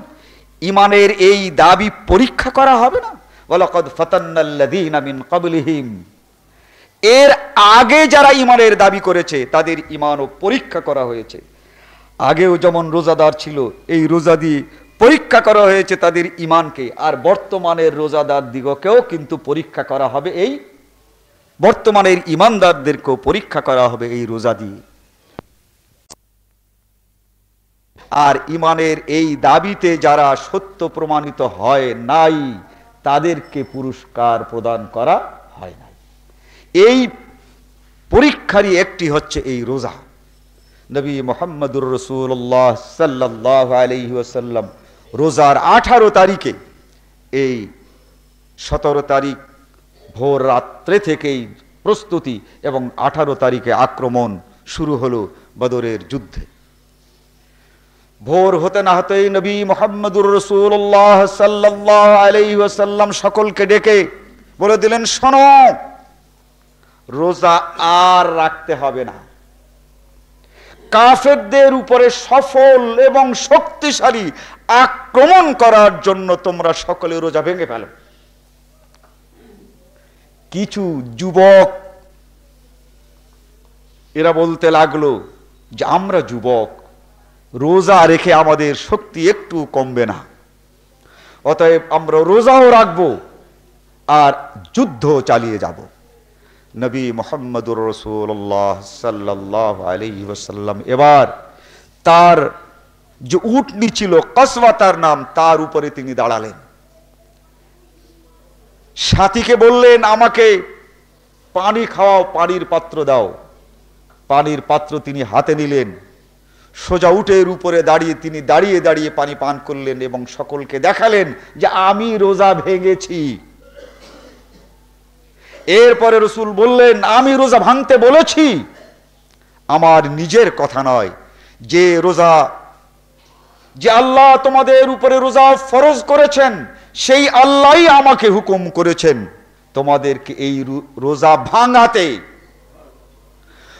ঈমানের এই দাবি পরীক্ষা করা হবে না। ওয়ালাকাদ ফাতান্নাল্লাযীনা মিন ক্বাবলিহিম, এর আগে যারা ঈমানের দাবি করেছে তাদের ঈমানও পরীক্ষা করা হয়েছে। আগেও যেমন রোজাদার ছিল, এই রোজা দিয়ে পরীক্ষা করা হয়েছে তাদের ঈমানকে, আর বর্তমানের রোজাদার দিগকেও কিন্তু পরীক্ষা করা হবে, এই বর্তমানের ঈমানদারদেরকেও পরীক্ষা করা হবে এই রোজা দিয়ে। আর ঈমানের এই দাবিতে যারা সত্য প্রমাণিত হয় নাই তাদেরকে পুরস্কার প্রদান করা হয় নাই। এই পরীক্ষারই একটি হচ্ছে এই রোজা। নবী মুহাম্মদুর রাসূলুল্লাহ সাল্লাল্লাহু আলাইহি ওয়াসাল্লাম রোজার 18 তারিখে, এই 17 তারিখ ভোর রাত্রে থেকেই প্রস্তুতি এবং 18 তারিখে আক্রমণ শুরু হলো বদরের যুদ্ধে। ভোর হতে না হতেই নবী মুহাম্মদুর রাসূলুল্লাহ সাল্লাল্লাহু আলাইহি ওয়াসাল্লাম সকলকে ডেকে বলে দিলেন, শোনো, রোজা আর রাখতে হবে না। কাফেরদের উপরে সফল এবং শক্তিশালী আক্রমণ করার জন্য তোমরা সকলে রোজা ভেঙে ফেলো। কিছু যুবক এরা বলতে লাগলো যে আমরা যুবক, রোজা রেখে আমাদের শক্তি একটু কমবে না, অতএব আমরা রোজাও রাখবো আর যুদ্ধ চালিয়ে যাব। নবী মুহাম্মদুর রাসূলুল্লাহ সাল্লাল্লাহু আলাইহি ওয়াসাল্লাম এবার তার যে উটনি ছিল, কসওয়া তার নাম, তার উপরে তিনি দাঁড়ালেন। সাথীকে বললেন, আমাকে পানি খাওয়াও, পানির পাত্র দাও। পানির পাত্র তিনি হাতে নিলেন, সোজা উটের উপরে দাঁড়িয়ে তিনি দাঁড়িয়ে দাঁড়িয়ে পানি পান করলেন এবং সকলকে দেখালেন যে আমি রোজা ভেঙেছি। এরপরে রাসূল বললেন, আমি রোজা ভাঙতে বলেছি, আমার নিজের কথা নয়, যে রোজা, যে আল্লাহ তোমাদের উপরে রোজা ফরজ করেছেন সেই আল্লাহই আমাকে হুকুম করেছেন তোমাদেরকে এই রোজা ভাঙাতে।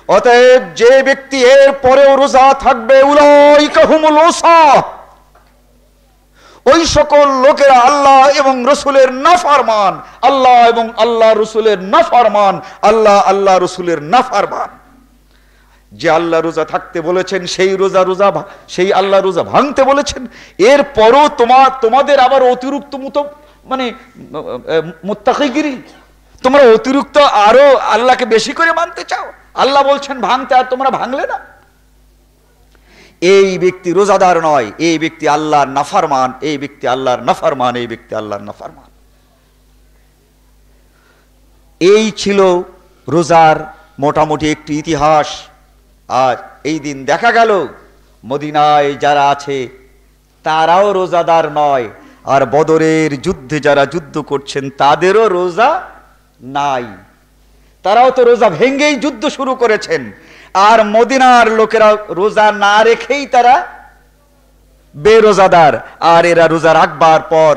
অতএব যে ব্যক্তি এর পরেও রোজা থাকবে, উলাইকা হুমুল উসাহ, ওই সকল লোকেরা আল্লাহ এবং রসুলের নাফরমান, আল্লাহ এবং আল্লাহ রসুলের নাফরমান, আল্লাহ আল্লাহ রসুলের নাফরমান। যে আল্লাহ রোজা থাকতে বলেছেন সেই সেই আল্লাহ রোজা ভাঙতে বলেছেন, এর পরও তোমাদের আবার অতিরিক্ত মুত্তাকিগিরি, তোমরা অতিরিক্ত আরো আল্লাহকে বেশি করে মানতে চাও। আল্লাহ বলছেন ভাঙতে, আর তোমরা ভাঙলে না। এই ব্যক্তি রোজাদার নয়, এই ব্যক্তি আল্লাহর নাফরমান, এই ব্যক্তি আল্লাহর নাফরমান, এই ব্যক্তি আল্লাহর নাফরমান। এই ছিল রোজার মোটামুটি একটি ইতিহাস। আর এই দিন দেখা গেল মদিনায় যারা আছে তারাও রোজাদার নয়, আর বদরের যুদ্ধে যারা যুদ্ধ করছেন তাদেরও রোজা নাই। তারাও তো রোজা ভেঙ্গেই যুদ্ধ শুরু করেছেন, আর মদিনার লোকেরা রোজা না রেখেই তারা বেরোজাদার, আর এরা রোজা রাখবার পর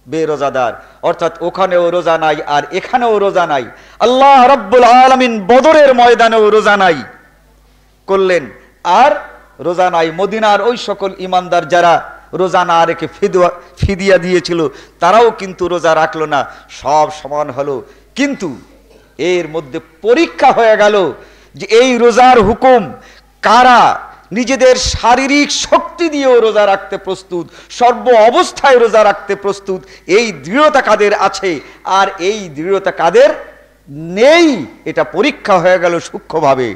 বেরোজাদার। অর্থাৎ ওখানেও রোজা নাই আর এখানেও রোজা নাই। আল্লাহ রাব্বুল আলামিন বদরের ময়দানেও রোজা নাই করলেন, আর রোজা নাই মদিনার ওই সকল ইমানদার যারা রোজা না রেখে ফিদিয়া দিয়েছিল তারাও কিন্তু রোজা রাখলো না, সব সমান হলো। কিন্তু এর মধ্যে পরীক্ষা হয়ে গেল যে এই রোজার হুকুম কারা নিজেদের শারীরিক শক্তি দিয়েও রোজা রাখতে প্রস্তুত, সর্ব অবস্থায় রোজা রাখতে প্রস্তুত, এই দৃঢ়তা কাদের আছে আর এই দৃঢ়তা কাদের নেই, এটা পরীক্ষা হয়ে গেল সূক্ষ্মভাবে।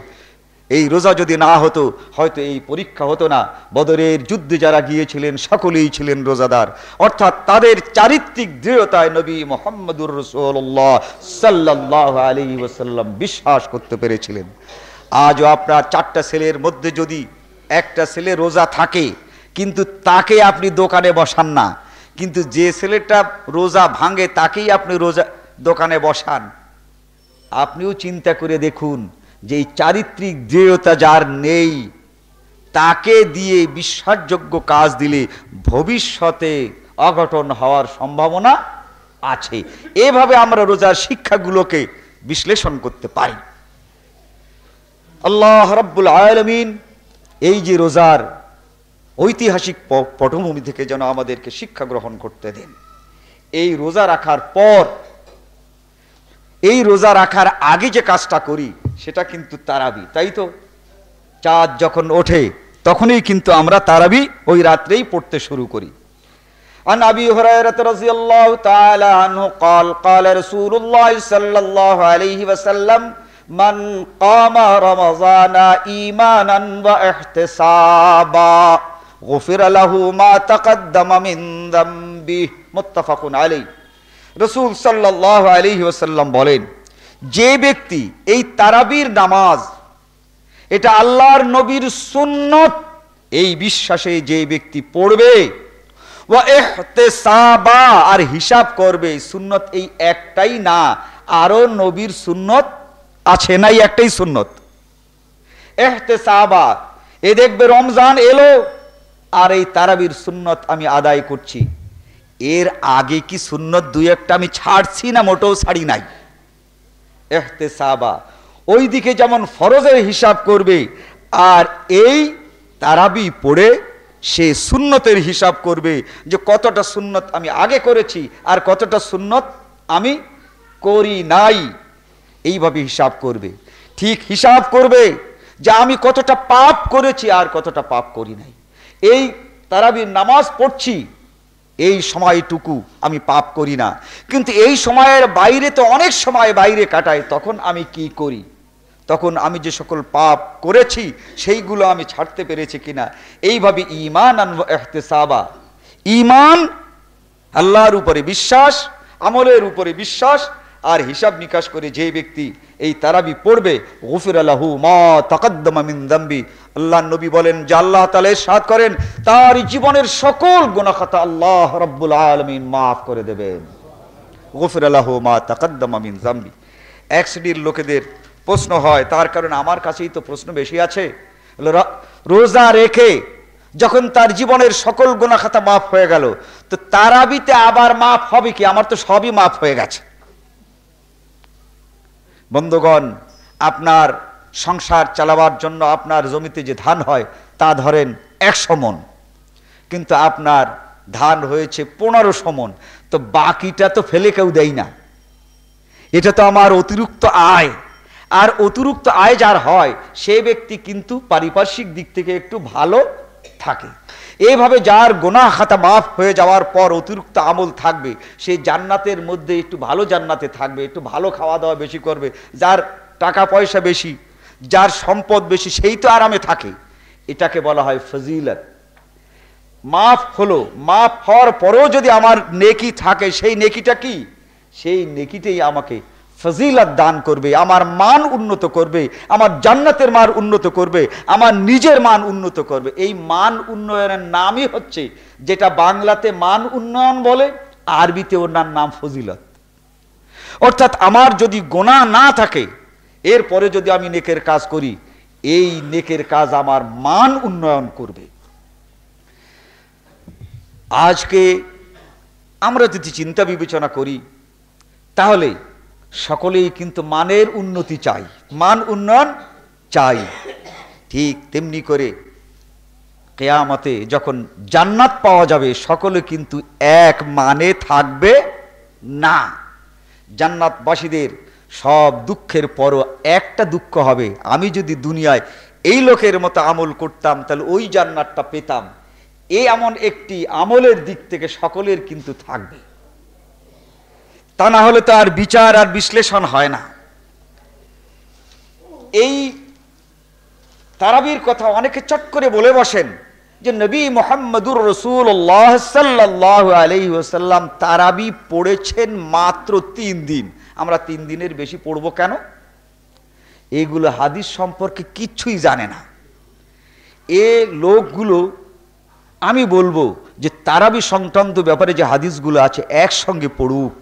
এই রোজা যদি না হতো হয়তো এই পরীক্ষা হতো না। বদরের যুদ্ধে যারা গিয়েছিলেন সকলেই ছিলেন রোজাদার, অর্থাৎ তাদের চারিত্রিক দৃঢ়তায় নবী মুহাম্মদুর রাসূলুল্লাহ সাল্লাল্লাহু আলাইহি ওয়াসাল্লাম বিশ্বাস করতে পেরেছিলেন। আজও আপনার 4টা ছেলের মধ্যে যদি একটা ছেলে রোজা থাকে কিন্তু তাকে আপনি দোকানে বসান না, কিন্তু যে ছেলেটা রোজা ভাঙে তাকেই আপনি রোজা দোকানে বসান, আপনিও চিন্তা করে দেখুন যে এই চারিত্রিক দৃঢ়তা যার নেই তাকে দিয়ে বিশ্বাসযোগ্য কাজ দিলে ভবিষ্যতে অঘটন হওয়ার সম্ভাবনা আছে। এভাবে আমরা রোজার শিক্ষাগুলোকে বিশ্লেষণ করতে পারি। আল্লাহ রাব্বুল আলামিন এই যে রোজার ঐতিহাসিক পটভূমি থেকে যেন আমাদেরকে শিক্ষা গ্রহণ করতে দেন। এই রোজা রাখার পর, এই রোজা রাখার আগে যে কাজটা করি সেটা কিন্তু তারাবি, তাই তো? চাঁদ যখন ওঠে তখনই কিন্তু আমরা তারাবি ওই রাত্রেই পড়তে শুরু করি। عن أبي هريرة رضي الله تعالى عنه قال قال رسول الله صلى الله عليه وسلم من قام رمضان إيمانا واحتسابا غفر له ما تقدم من ذنبه متفق عليه। রাসূল সাল্লাল্লাহু আলাইহি ওয়াসাল্লাম বলেন, যে ব্যক্তি এই তারাবির নামাজ, এটা আল্লাহর নবীর সুন্নত, এই বিশ্বাসে যে ব্যক্তি পড়বে, ওয়া ইহতিসাবা, আর হিসাব করবে, সুন্নত এই একটাই না, আরো নবীর সুন্নত আছে, নাই একটাই সুন্নত। ইহতিসাবা, এ দেখবে রমজান এলো আর এই তারাবির সুন্নত আমি আদায় করছি, এর আগে কি সুন্নত দুই একটা আমি ছাড়ছি না? মোটেও ছাড়ি নাই। ইহতিসাবা, ওই দিকে যেমন ফরজের হিসাব করবে, আর এই তারাবি পড়ে সে সুন্নতের হিসাব করবে যে কতটা সুন্নত আমি আগে করেছি আর কতটা সুন্নত আমি করি নাই, এইভাবে হিসাব করবে। ঠিক হিসাব করবে যে আমি কতটা পাপ করেছি আর কতটা পাপ করি নাই। এই তারাবির নামাজ পড়ছি, এই সময়টুকু আমি পাপ করি না, কিন্তু এই সময়ের বাইরে তো অনেক সময় বাইরে কাটাই, তখন আমি কি করি, তখন আমি যে সকল পাপ করেছি সেইগুলো আমি ছাড়তে পেরেছি কিনা। এইভাবে ঈমানান ওয়া ইহতিসাবা, ঈমান আল্লাহর উপরে বিশ্বাস, আমলের উপরে বিশ্বাস, আর হিসাব নিকাশ করে যে ব্যক্তি এই তারাবি পড়বে, গুফিরা লাহু মা তাকাদ্দামা মিন যামবি, আল্লাহর নবী বলেন যে আল্লাহ তাআলা ইরশাদ করেন তার জীবনের সকল গুনাহ খাতা আল্লাহ রাব্বুল আলামিন maaf করে দেবেন। গুফিরা লাহু মা তাকাদ্দামা মিন যামবি। এক শ্রেণীর লোকেদের প্রশ্ন হয়, তার কারণ আমার কাছেই তো প্রশ্ন বেশি আছে, রোজা রেখে যখন তার জীবনের সকল গুনাহ খাতা maaf হয়ে গেল, তো তারাবিতে আবার maaf হবে কি? আমার তো সবই maaf হয়ে গেছে। বন্ধুগণ, আপনার সংসার চালাবার জন্য আপনার জমিতে যে ধান হয় তা ধরেন 100 মণ, কিন্তু আপনার ধান হয়েছে 1500 মণ, তো বাকিটা তো ফেলে কেউ দেয় না, এটা তো আমার অতিরিক্ত আয়। আর অতিরিক্ত আয় যার হয় সে ব্যক্তি কিন্তু পারিপার্শ্বিক দিক থেকে একটু ভালো থাকে। এইভাবে যার গুনাহ খাতা মাফ হয়ে যাওয়ার পর অতিরিক্ত আমল থাকবে, সে জান্নাতের মধ্যে একটু ভালো জান্নাতে থাকবে, একটু ভালো খাওয়া দাওয়া বেশি করবে। যার টাকা পয়সা বেশি, যার সম্পদ বেশি, সেই তো আরামে থাকে। এটাকে বলা হয় ফজিলত। মাফ হলো, মাফ হওয়ার পরেও যদি আমার নেকি থাকে, সেই নেকিটা কি? সেই নেকিটাই আমাকে ফজিলত দান করবে, আমার মান উন্নত করবে, আমার জান্নাতের মান উন্নত করবে, আমার নিজের মান উন্নত করবে। এই মান উন্নয়নের নামই হচ্ছে, যেটা বাংলাতে মান উন্নয়ন বলে, আরবিতে ওনার নাম ফজিলত। অর্থাৎ আমার যদি গুনাহ না থাকে, এরপরে যদি আমি নেকের কাজ করি, এই নেকের কাজ আমার মান উন্নয়ন করবে। আজকে আমরা যদি চিন্তা বিবেচনা করি, তাহলে সকলেই কিন্তু মানের উন্নতি চাই, মান উন্নয়ন চাই। ঠিক তেমনি করে কিয়ামতে যখন জান্নাত পাওয়া যাবে, সকলে কিন্তু এক মানে থাকবে না। জান্নাতবাসীদের সব দুঃখের পরও একটা দুঃখ হবে, আমি যদি দুনিয়ায় এই লোকের মতো আমল করতাম তাহলে ওই জান্নাতটা পেতাম। এই এমন একটি আমলের দিক থেকে সকলের কিন্তু থাকবে, তা না হলে তো আর বিচার আর বিশ্লেষণ হয় না। এই তারাবির কথা অনেকে চট করে বলে বসেন যে নবী মুহাম্মদুর রাসূলুল্লাহ সাল্লাল্লাহু আলাইহি ওয়াসাল্লাম তারাবি পড়েছেন মাত্র 3 দিন। আমরা 3 দিনের বেশি পড়ব কেন? এইগুলো হাদিস সম্পর্কে কিচ্ছুই জানে না। এ লোকগুলো, আমি বলবো যে তারাবি সংক্রান্ত ব্যাপারে যে হাদিসগুলো আছে একসঙ্গে পড়ুক।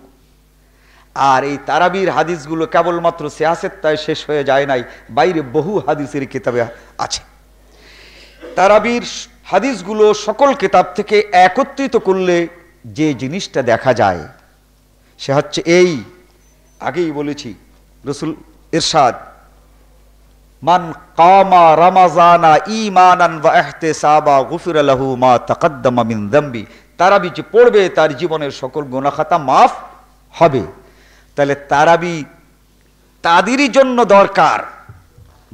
আর এই তারাবির হাদিসগুলো কেবলমাত্র সিয়াসেত্তায় শেষ হয়ে যায় নাই, বাইরে বহু হাদিসের কিতাবে আছে। তারাবির হাদিসগুলো সকল কিতাব থেকে একত্রিত করলে যে জিনিসটা দেখা যায় সে হচ্ছে এই, আগেই বলেছি, রাসূল ইরশাদ, মান কামা রমাজানা ঈমানান ওয়া ইহতিসাবা গুফিরা লাহু মা তাকদ্দামা মিন যামবি। তারাবি যে পড়বে তার জীবনের সকল গুনাহ খাতা মাফ হবে। তাহলে তারাবি তাদেরই জন্য দরকার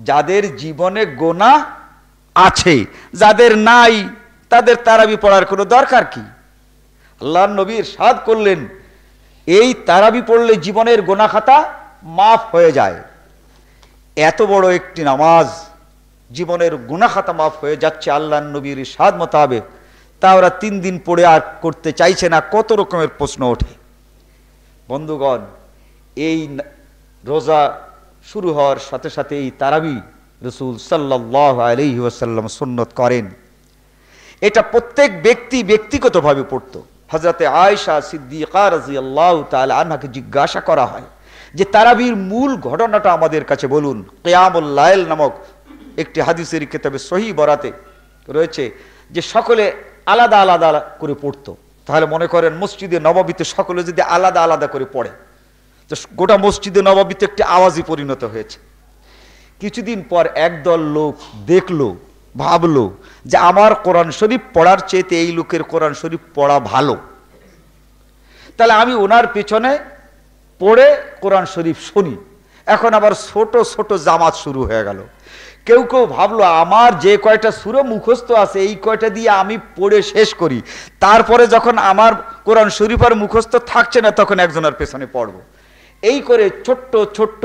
যাদের জীবনে গুনাহ আছে, যাদের নাই তাদের তারাবি পড়ার কোনো দরকার কি? আল্লাহর নবী ইরশাদ করলেন, এই তারাবি পড়লে জীবনের গুনাহ খাতা মাফ হয়ে যায়। এত বড় একটি নামাজ, জীবনের গুনাহ খাতা মাফ হয়ে যাচ্ছে আল্লাহর নবীর ইরশাদ মোতাবেক, তা ওরা 3 দিন পড়ে আর করতে চাইছে না। কত রকমের প্রশ্ন ওঠে। বন্ধুগণ, এই রোজা শুরু হওয়ার সাথে সাথে এই তারাবি রাসূল সাল্লাল্লাহু আলাইহি ওয়াসাল্লাম সুন্নত করেন। এটা প্রত্যেক ব্যক্তি ব্যক্তিগতভাবে পড়তো। হযরতে আয়েশা সিদ্দিকা রাদিয়াল্লাহু তাআলা আনহাকে জিজ্ঞাসা করা হয় যে তারাবির মূল ঘটনাটা আমাদের কাছে বলুন। কিয়ামুল লাইল নামক একটি হাদিসের কিতাবে সহিহ বরাতে রয়েছে যে সকলে আলাদা আলাদা করে পড়তো। তাহলে মনে করেন মসজিদে নববীতে সকলে যদি আলাদা আলাদা করে পড়ে, তো গোটা মসজিদে নববীতে একটি আওয়াজে পরিণত হয়েছে। কিছুদিন পর একদল লোক দেখলো, ভাবলো যে আমার কোরআন শরীফ পড়ার চেয়ে এই লোকের কোরআন শরীফ পড়া ভালো, তাহলে আমি ওনার পেছনে পড়ে কোরআন শরীফ শুনি। এখন আবার ছোট ছোট জামাত শুরু হয়ে গেল। কেউ কেউ ভাবলো আমার যে কয়টা সূরা মুখস্থ আছে এই কয়টা দিয়ে আমি পড়ে শেষ করি, তারপরে যখন আমার কোরআন শরীফ আর মুখস্থ থাকছে না তখন একজনের পেছনে পড়ব। এই করে ছোট্ট ছোট্ট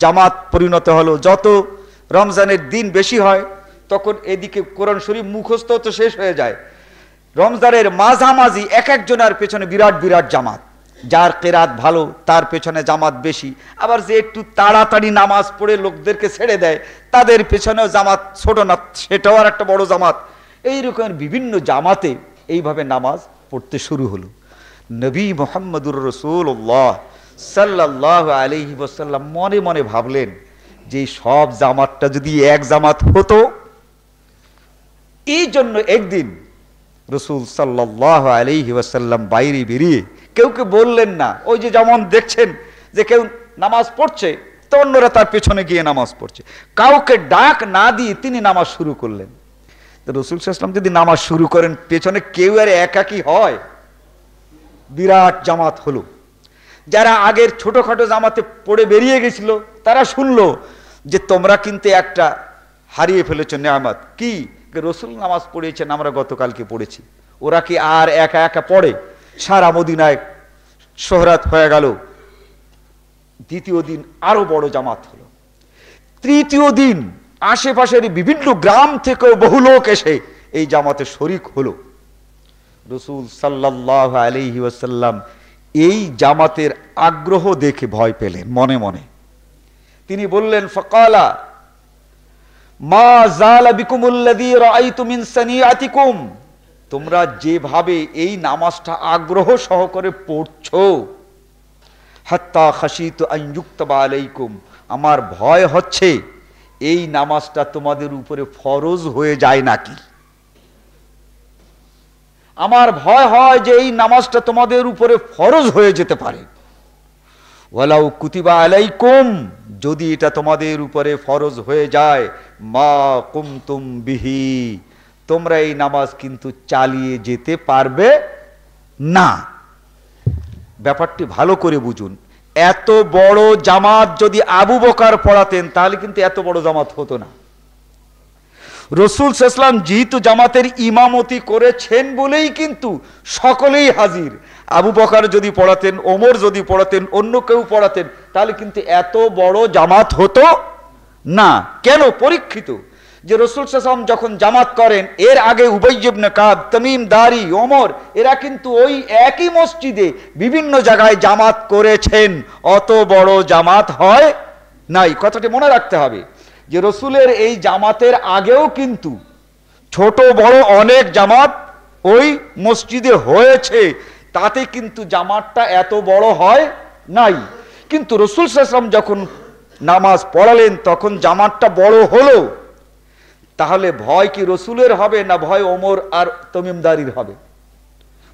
জামাত পরিণত হলো। যত রমজানের দিন বেশি হয় তখন এদিকে কোরআন শরীফ মুখস্থ তো শেষ হয়ে যায়। রমজানের মাঝামাঝি এক একজনের পেছনে বিরাট বিরাট জামাত। যার কেরাত ভালো তার পেছনে জামাত বেশি, আবার যে একটু তাড়াতাড়ি নামাজ পড়ে লোকদেরকে ছেড়ে দেয় তাদের পেছনেও জামাত ছোট না, সেটাও আর একটা বড় জামাত। এইরকম বিভিন্ন জামাতে এইভাবে নামাজ পড়তে শুরু হলো। নবী মুহাম্মদুর রাসূলুল্লাহ সাল্লাল্লাহু আলাইহি ওয়াসাল্লাম মনে মনে ভাবলেন যে সব জামাতটা যদি এক জামাত হতো। এই জন্য একদিন রাসূল সাল্লাল্লাহু আলাইহি ওয়াসাল্লাম বাইরে বেরিয়ে কেউ বললেন না, ওই যে যেমন দেখছেন যে কেউ নামাজ পড়ছে তো অন্যরা তার পেছনে গিয়ে নামাজ পড়ছে, কাউকে ডাক না দিয়ে তিনি নামাজ শুরু করলেন। তো রাসূল সাল্লাল্লাহু আলাইহি ওয়াসাল্লাম যদি নামাজ শুরু করেন পেছনে কেউ আর একাকী হয়? বিরাট জামাত হলো। যারা আগের ছোটখাটো জামাতে পড়ে বেরিয়ে গেছিল তারা শুনলো যে তোমরা কিন্তু একটা হারিয়ে ফেলেছো নিয়ামত। কি? রাসূল নামাজ পড়িয়েছেন, আমরা গতকালকে পড়েছি। ওরা কি আর একা একা পড়ে? সারা মদিনায় শোহরাত হয়ে গেল। দ্বিতীয় দিন আরো বড় জামাত হলো। তৃতীয় দিন আশেপাশের বিভিন্ন গ্রাম থেকেও বহু লোক এসে এই জামাতে শরিক হলো। রাসূল সাল্লাল্লাহু আলাইহি ওয়াসাল্লাম এই জামাতের আগ্রহ দেখে ভয় পেলেন মনে মনে। তিনি বললেন, ফাকালা মা যালা বিকুমুল্লাযী রাআইতু মিন সানিয়াতিকুম, তোমরা যেভাবে এই নামাজটা আগ্রহ সহকারে পড়ছো, হাত্তা খাশিতু আন ইউকতাবা আলাইকুম, আমার ভয় হচ্ছে এই নামাজটা তোমাদের উপরে ফরজ হয়ে যায় নাকি। আমার ভয় হয় যে এই নামাজটা তোমাদের উপরে ফরজ হয়ে যেতে পারে। ওয়ালাউ কুতিবা আলাইকুম, যদি এটা তোমাদের উপরে ফরজ হয়ে যায়, মা কুমতুম বিহি, তোমরা এই নামাজ কিন্তু চালিয়ে যেতে পারবে না। ব্যাপারটি ভালো করে বুঝুন। এত বড় জামাত যদি আবু বকর পড়াতেন তাহলে কিন্তু এত বড় জামাত হতো না। রাসূল সাল্লাল্লাহু আলাইহি ওয়াসাল্লাম যেহেতু জামাতের ইমামতি করেছেন বলেই কিন্তু সকলেই হাজির। আবু বকর যদি পড়াতেন, ওমর যদি পড়াতেন, অন্য কেউ পড়াতেন, তাহলে কিন্তু এত বড় জামাত হতো না। কেন? পরীক্ষিত যে রাসূল সাল্লাল্লাহু আলাইহি ওয়াসাল্লাম যখন জামাত করেন, এর আগে উবাই ইবনে কাব, তামিম দারি, ওমর, এরা কিন্তু ওই একই মসজিদে বিভিন্ন জায়গায় জামাত করেছেন, অত বড় জামাত হয় নাই। কথাটি মনে রাখতে হবে যে রাসূলের এই জামাতের আগেও কিন্তু ছোট বড় অনেক জামাত ওই মসজিদে হয়েছে, তাতে কিন্তু জামাতটা এত বড় হয় নাই। কিন্তু রাসূল সাল্লাল্লাহু আলাইহি ওয়াসাল্লাম যখন নামাজ পড়ালেন তখন জামাতটা বড় হলো। তাহলে ভয় কি রাসূলের হবে না ভয় ওমর আর তামিমদারির হবে?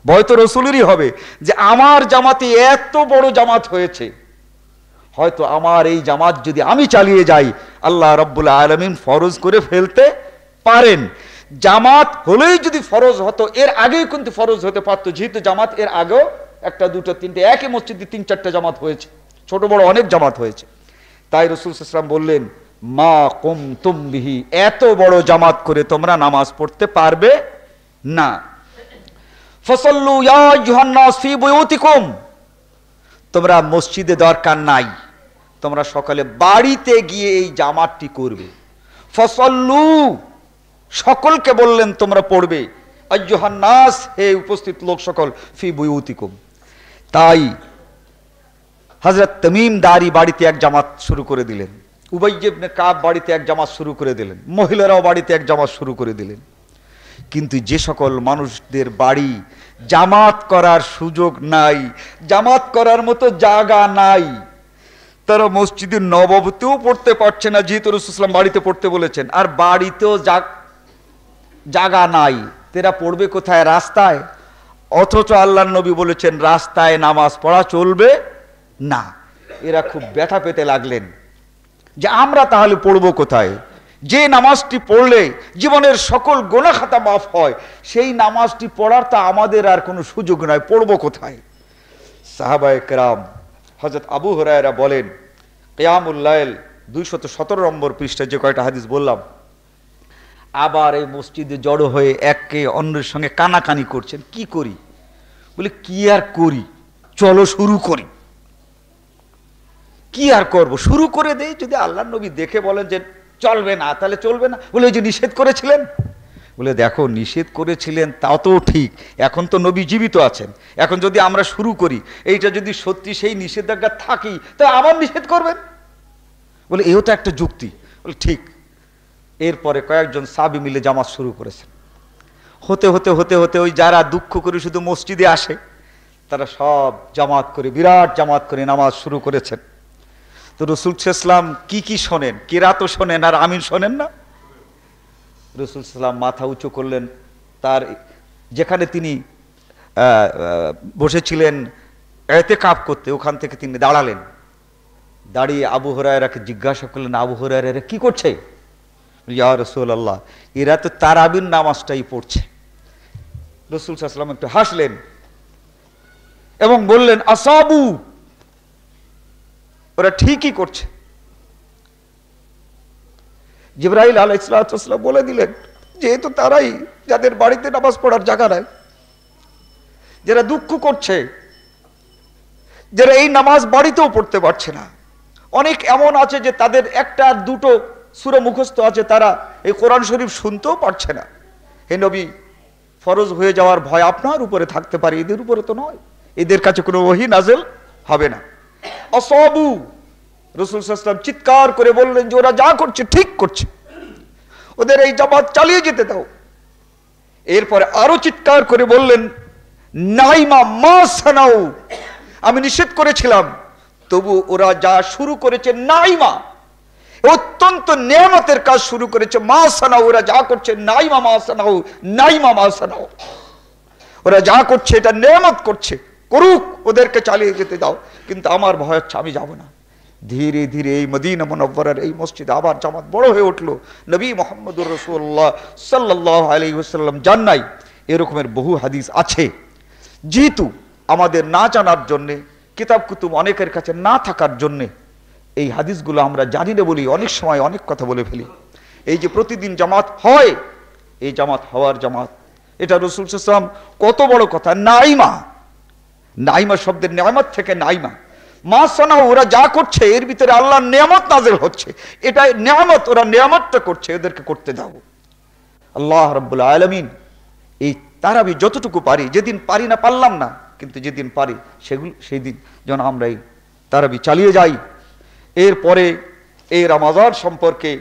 ভয় তো রাসূলেরই হবে যে আমার জামাতে এত বড় জামাত হয়েছে, হয়তো আমার এই জামাত যদি আমি চালিয়ে যাই আল্লাহ রাব্বুল আলামিন ফরজ করে ফেলতে পারেন। জামাত হলেই যদি ফরজ হতো, এর আগেই কিন্তু ফরজ হতে পারতো, যেহেতু জামাত এর আগেও একটা দুটো তিনটে একই মসজিদে ৩-৪টা জামাত হয়েছে, ছোট বড় অনেক জামাত হয়েছে। তাই রাসূল সাল্লাল্লাহু আলাইহি ওয়াসাল্লাম বললেন, মা কুমতুম বিহি, এত বড় জামাত করে তোমরা নামাজ পড়তে পারবে না। ফাসাল্লু ইয়া আইয়ুহান নাস ফি বুয়ুতিকুম, তোমরা মসজিদে দরকার নাই, তোমরা সকালে বাড়িতে গিয়ে এই জামাতটি করবে। ফাসাল্লু, সকলকে বললেন তোমরা পড়বে, আইয়ুহান নাস, হে উপস্থিত লোক সকল, ফি বুয়ুতিকুম। তাই হযরত তামিম দারি বাড়িতে এক জামাত শুরু করে দিলেন, উবাই ইবনে কাব বাড়িতে এক জামাত শুরু করে দিলেন, মহিলারাও বাড়িতে এক জামাত শুরু করে দিলেন। কিন্তু যে সকল মানুষদের বাড়ি জামাত করার সুযোগ নাই, জামাত করার মতো জায়গা নাই, তারা মসজিদে নববীতেও পড়তে পারছে না, যেহেতু রাসূল সাল্লাল্লাহু আলাইহি ওয়াসাল্লাম বাড়িতে পড়তে বলেছেন, আর বাড়িতেও জায়গা নাই, তারা পড়বে কোথায়? রাস্তায়। অথচ আল্লাহর নবী বলেছেন রাস্তায় নামাজ পড়া চলবে না। এরা খুব ব্যথা পেতে লাগলেন যে আমরা তাহলে পড়বো কোথায়? যে নামাজটি পড়লে জীবনের সকল গুনাহ খাতা মাফ হয়, সেই নামাজটি পড়ার তা আমাদের আর কোনো সুযোগ নাই, পড়বো কোথায়? সাহাবায়ে কেরাম হযরত আবু হুরায়রা বলেন, কিয়ামুল লাইল 217 নম্বর পৃষ্ঠায় যে কয়টা হাদিস বললাম, আবার এই মসজিদে জড়ো হয়ে একে অন্যের সঙ্গে কানাকানি করছেন। কি করি? বলে কি আর করি, চলো শুরু করি। কি আর করব, শুরু করে দেই। যদি আল্লাহর নবী দেখে বলেন যে চলবে না, তাহলে চলবে না। বলে ওই যে নিষেধ করেছিলেন, বলে দেখো নিষেধ করেছিলেন তাও তো ঠিক, এখন তো নবী জীবিত আছেন, এখন যদি আমরা শুরু করি, এইটা যদি সত্যি সেই নিষেধাজ্ঞা থাকি, তা আবার নিষেধ করবেন। বলে এও তো একটা যুক্তি। বলে ঠিক। এরপরে কয়েকজন সাহাবী মিলে জামাত শুরু করেছেন। হতে হতে হতে হতে ওই যারা দুঃখ করে শুধু মসজিদে আসে, তারা সব জামাত করে, বিরাট জামাত করে নামাজ শুরু করেছেন। তো রাসূল সাল্লাল্লাহু আলাইহি ওয়াসাল্লাম কি শোনেন? কিরাতও শোনেন আর আমিন শোনেন না। রাসূল সাল্লাল্লাহু আলাইহি ওয়াসাল্লাম মাথা উঁচু করলেন, তার যেখানে তিনি বসেছিলেন ইতিকাফ করতে, ওখান থেকে তিনি দাঁড়ালেন। দাঁড়িয়ে আবু হুরায়রাকে জিজ্ঞাসা করলেন, আবু হুরায়রা এরা কি করছে? ইয়া রাসূলুল্লাহ, এরা তো তারাবির নামাজটাই পড়ছে। রাসূল সাল্লাল্লাহু আলাইহি ওয়াসাল্লাম একটু হাসলেন এবং বললেন, আসাবু, ওরা ঠিকই করছে। জিবরাইল আলাইহিস সালাম বলে দিলেন, যেহেতু তারাই যাদের বাড়িতে নামাজ পড়ার জায়গা নাই, যারা দুঃখ করছে, যারা এই নামাজ বাড়িতেও পড়তে পারছে না, অনেক এমন আছে যে তাদের একটা দুটো সূরা মুখস্থ আছে, তারা এই কোরআন শরীফ শুনতেও পারছে না। হে নবী, ফরজ হয়ে যাওয়ার ভয় আপনার উপরে থাকতে পারে, এদের উপরে তো নয়। এদের কাছে কোনো ওহী নাযিল হবে না। আসাবু, রাসূল সাল্লাল্লাহু আলাইহি ওয়াসাল্লাম চিৎকার করে বললেন যে ওরা যা করছে ঠিক করছে, ওদের এই জামাত চালিয়ে যেতে দাও। এরপরে আরো চিৎকার করে বললেন, নাইমা মা সানাউ, আমি নিষেধ করেছিলাম, তবু ওরা যা শুরু করেছে, নাইমা, অত্যন্ত নিয়ামতের কাজ শুরু করেছে। মা সানাউ, ওরা যা করছে, নাইমা মা সানাউ, নাইমা মা সানাউ, ওরা যা করছে এটা নিয়ামত করছে, করুক, ওদেরকে চালিয়ে যেতে দাও। কিন্তু আমার ভয় হচ্ছে আমি যাব না। ধীরে ধীরে এই মদিনা মুনাওয়ারার এই মসজিদে আবার জামাত বড় হয়ে উঠলো। নবী মুহাম্মদুর রাসূলুল্লাহ সাল্লাল্লাহু আলাইহি ওয়াসাল্লাম জান নাই, এরকমের বহু হাদিস আছে। যেহেতু আমাদের না জানার জন্যে, কিতাব কুতুব অনেকের কাছে না থাকার জন্যে এই হাদিসগুলো আমরা জানি না বলি অনেক সময় অনেক কথা বলে ফেলি। এই যে প্রতিদিন জামাত হয়, এই জামাত হওয়ার জামাত, এটা রাসূল সাল্লাল্লাহু আলাইহি ওয়াসাল্লাম কত বড় কথা। নাইমা, নাইমা শব্দের নিয়ামত থেকে নাইমা, মা সানা, ওরা যা করছে এর ভিতরে আল্লাহর নিয়ামত নাযিল হচ্ছে, এটা নিয়ামত, ওরা নিয়ামতটা করছে, এদেরকে করতে দাও। আল্লাহ রাব্বুল আলামিন এই তারাবি যতটুকু পারি, যেদিন পারি না পারলাম না, কিন্তু যেদিন পারি সেই দিন যেন আমরা এই তারাবি চালিয়ে যাই। এরপরে এই রমাজান সম্পর্কে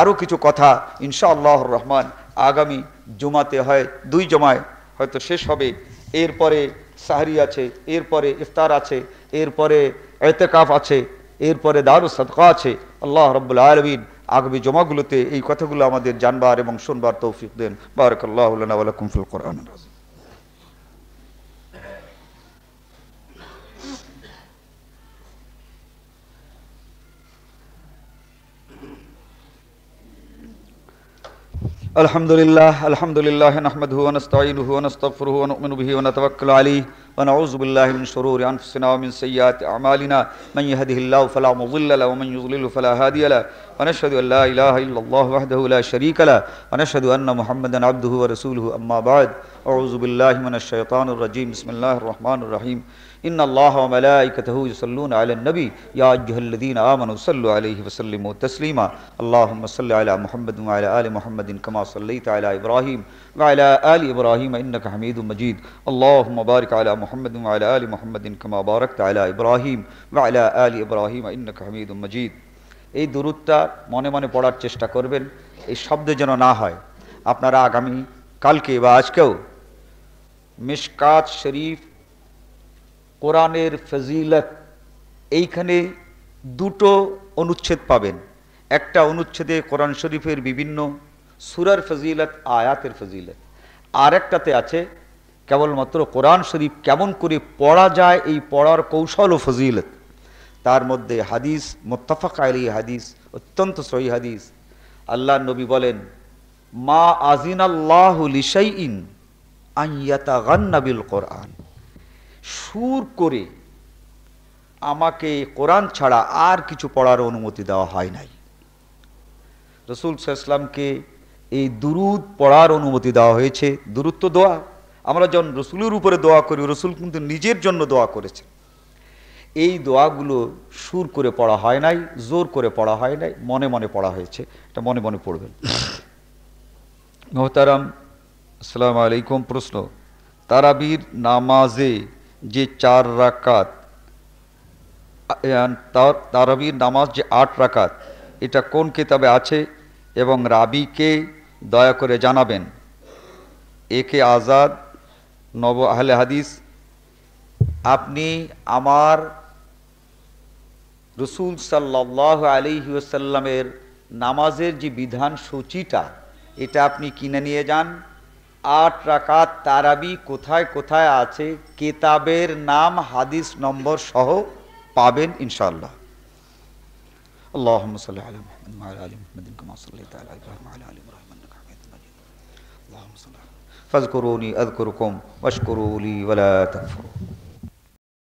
আরো কিছু কথা ইনশাআল্লাহর রহমান আগামী জুমাতে হয়, 2 জমায় হয়তো শেষ হবে। এরপরে সাহরি আছে, এরপরে ইফতার আছে, এরপরে ইতিকাফ আছে, এরপরে দারুস সাদকা আছে। আল্লাহ রাব্বুল আলামিন আগামী জমাগুলোতে এই কথাগুলো আমাদের জানবার এবং শুনবার তৌফিক দেন। বারাকাল্লাহু লানা ওয়া লাকুম ফিল কোরআনিল আযীম। আলহামদুলিল্লাহ নাহমাদুহু ওয়া নাস্তাঈনুহু ওয়া নাস্তাগফিরুহু ওয়া নু'মিনু বিহি ওয়া নাতাওয়াক্কালু আলাইহি ওয়া নাউযু বিল্লাহি মিন শুরুরি আনফুসিনা ওয়া মিন সাইয়্যাতি আমালিনা মান ইয়াহদিহিল্লাহু ফালা মুযিল্লা লাহু ওয়া মান ইউদ্লিলহু ফালা হাদিয়া লাহু ওয়া নাশহাদু আন লা ইলাহা ইল্লাল্লাহু ওয়াহদাহু লা শারীকা লাহু ওয়া নাশহাদু আন্না মুহাম্মাদান আবদুহু ওয়া রাসূলুহু আম্মা বা'দ। আউযু বিল্লাহি মিনাশ শাইতানির রাজীম। বিসমিল্লাহির রহমানির রহিম। ইন্না আল্লাহা ওয়া মালাইকাতাহু ইউসাল্লুনা আলান নবী ইয়া আইয়ুহাল্লাযীনা আমানু সাল্লু আলাইহি ওয়া সাল্লিমু তাসলিমা। আল্লাহুম্মা সাল্লি আলা মুহাম্মাদিন ওয়া আলা আলি মুহাম্মাদিন কামা সাল্লাইতা আলা ইব্রাহিম ওয়া আলা আলি ইব্রাহিম ইন্নাকা হামিদুম মাজিদ। আল্লাহুম্মা বারিক আলা মুহাম্মাদিন ওয়া আলা আলি মুহাম্মাদিন কামা বারাকতা আলা ইব্রাহিম ওয়া আলা আলি ইব্রাহিম ইন্নাকা হামিদুম মাজিদ। এই দুরূদটা মনে মনে পড়ার চেষ্টা করবেন, এই শব্দ যেন না হয়। আপনারা আগামী কালকে বা আজকেও মিশকাত শরীফ, কোরআনের ফজিলত, এইখানে 2টো অনুচ্ছেদ পাবেন। একটা অনুচ্ছেদে কোরআন শরীফের বিভিন্ন সূরার ফজিলত, আয়াতের ফজিলত, আর একটাতে আছে কেবলমাত্র কোরআন শরীফ কেমন করে পড়া যায়, এই পড়ার কৌশল ও ফজিলত। তার মধ্যে হাদিস, মুত্তাফাক আলাইহি হাদিস, অত্যন্ত সহিহ হাদিস। আল্লাহ নবী বলেন, মা আজিনাল্লাহু লিশাইইন আন ইয়াতাগান্না বিল কোরআন, সুর করে আমাকে কোরআন ছাড়া আর কিছু পড়ার অনুমতি দেওয়া হয় নাই। রাসূল সাল্লাল্লাহু আলাইহি ওয়াসাল্লামকে এই দুরূদ পড়ার অনুমতি দেওয়া হয়েছে। দুরূদ তো দোয়া, আমরা যখন রসুলের উপরে দোয়া করি, রসুল কিন্তু নিজের জন্য দোয়া করেছে। এই দোয়াগুলো সুর করে পড়া হয় নাই, জোর করে পড়া হয় নাই, মনে মনে পড়া হয়েছে। এটা মনে মনে পড়বেন। মোহতারাম, আসসালামু আলাইকুম। প্রশ্ন, তারাবির নামাজে যে 4 রাকাত, তারাবির নামাজ যে 8 রাকাত, এটা কোন কিতাবে আছে এবং রাবিকে দয়া করে জানাবেন। একে আজাদ, নব আহলে হাদিস। আপনি আমার রসুল সাল্লাল্লাহু আলাইহি ওয়াসাল্লামের নামাজের যে বিধান সূচিটা, এটা আপনি কিনে নিয়ে যান। 8 রাকাত তারাবি কোথায় কোথায় আছে, কিতাবের নাম, হাদিস নম্বর সহ পাবেন ইনশাআল্লাহ। আল্লাহুম্মা সাল্লি আলা মুহাম্মাদ ওয়া আলা আলি মুহাম্মাদিন কামা সাল্লাইতা আলা ইব্রাহিম ওয়া আলা আলি ইব্রাহিম ইন্নাকা হামিদুম মাজিদ। আল্লাহুম্মা সাল্লি ফাযকুরুনি আযকুরুকুম ওয়াশকুরু লি ওয়া লা তাকফুরুন।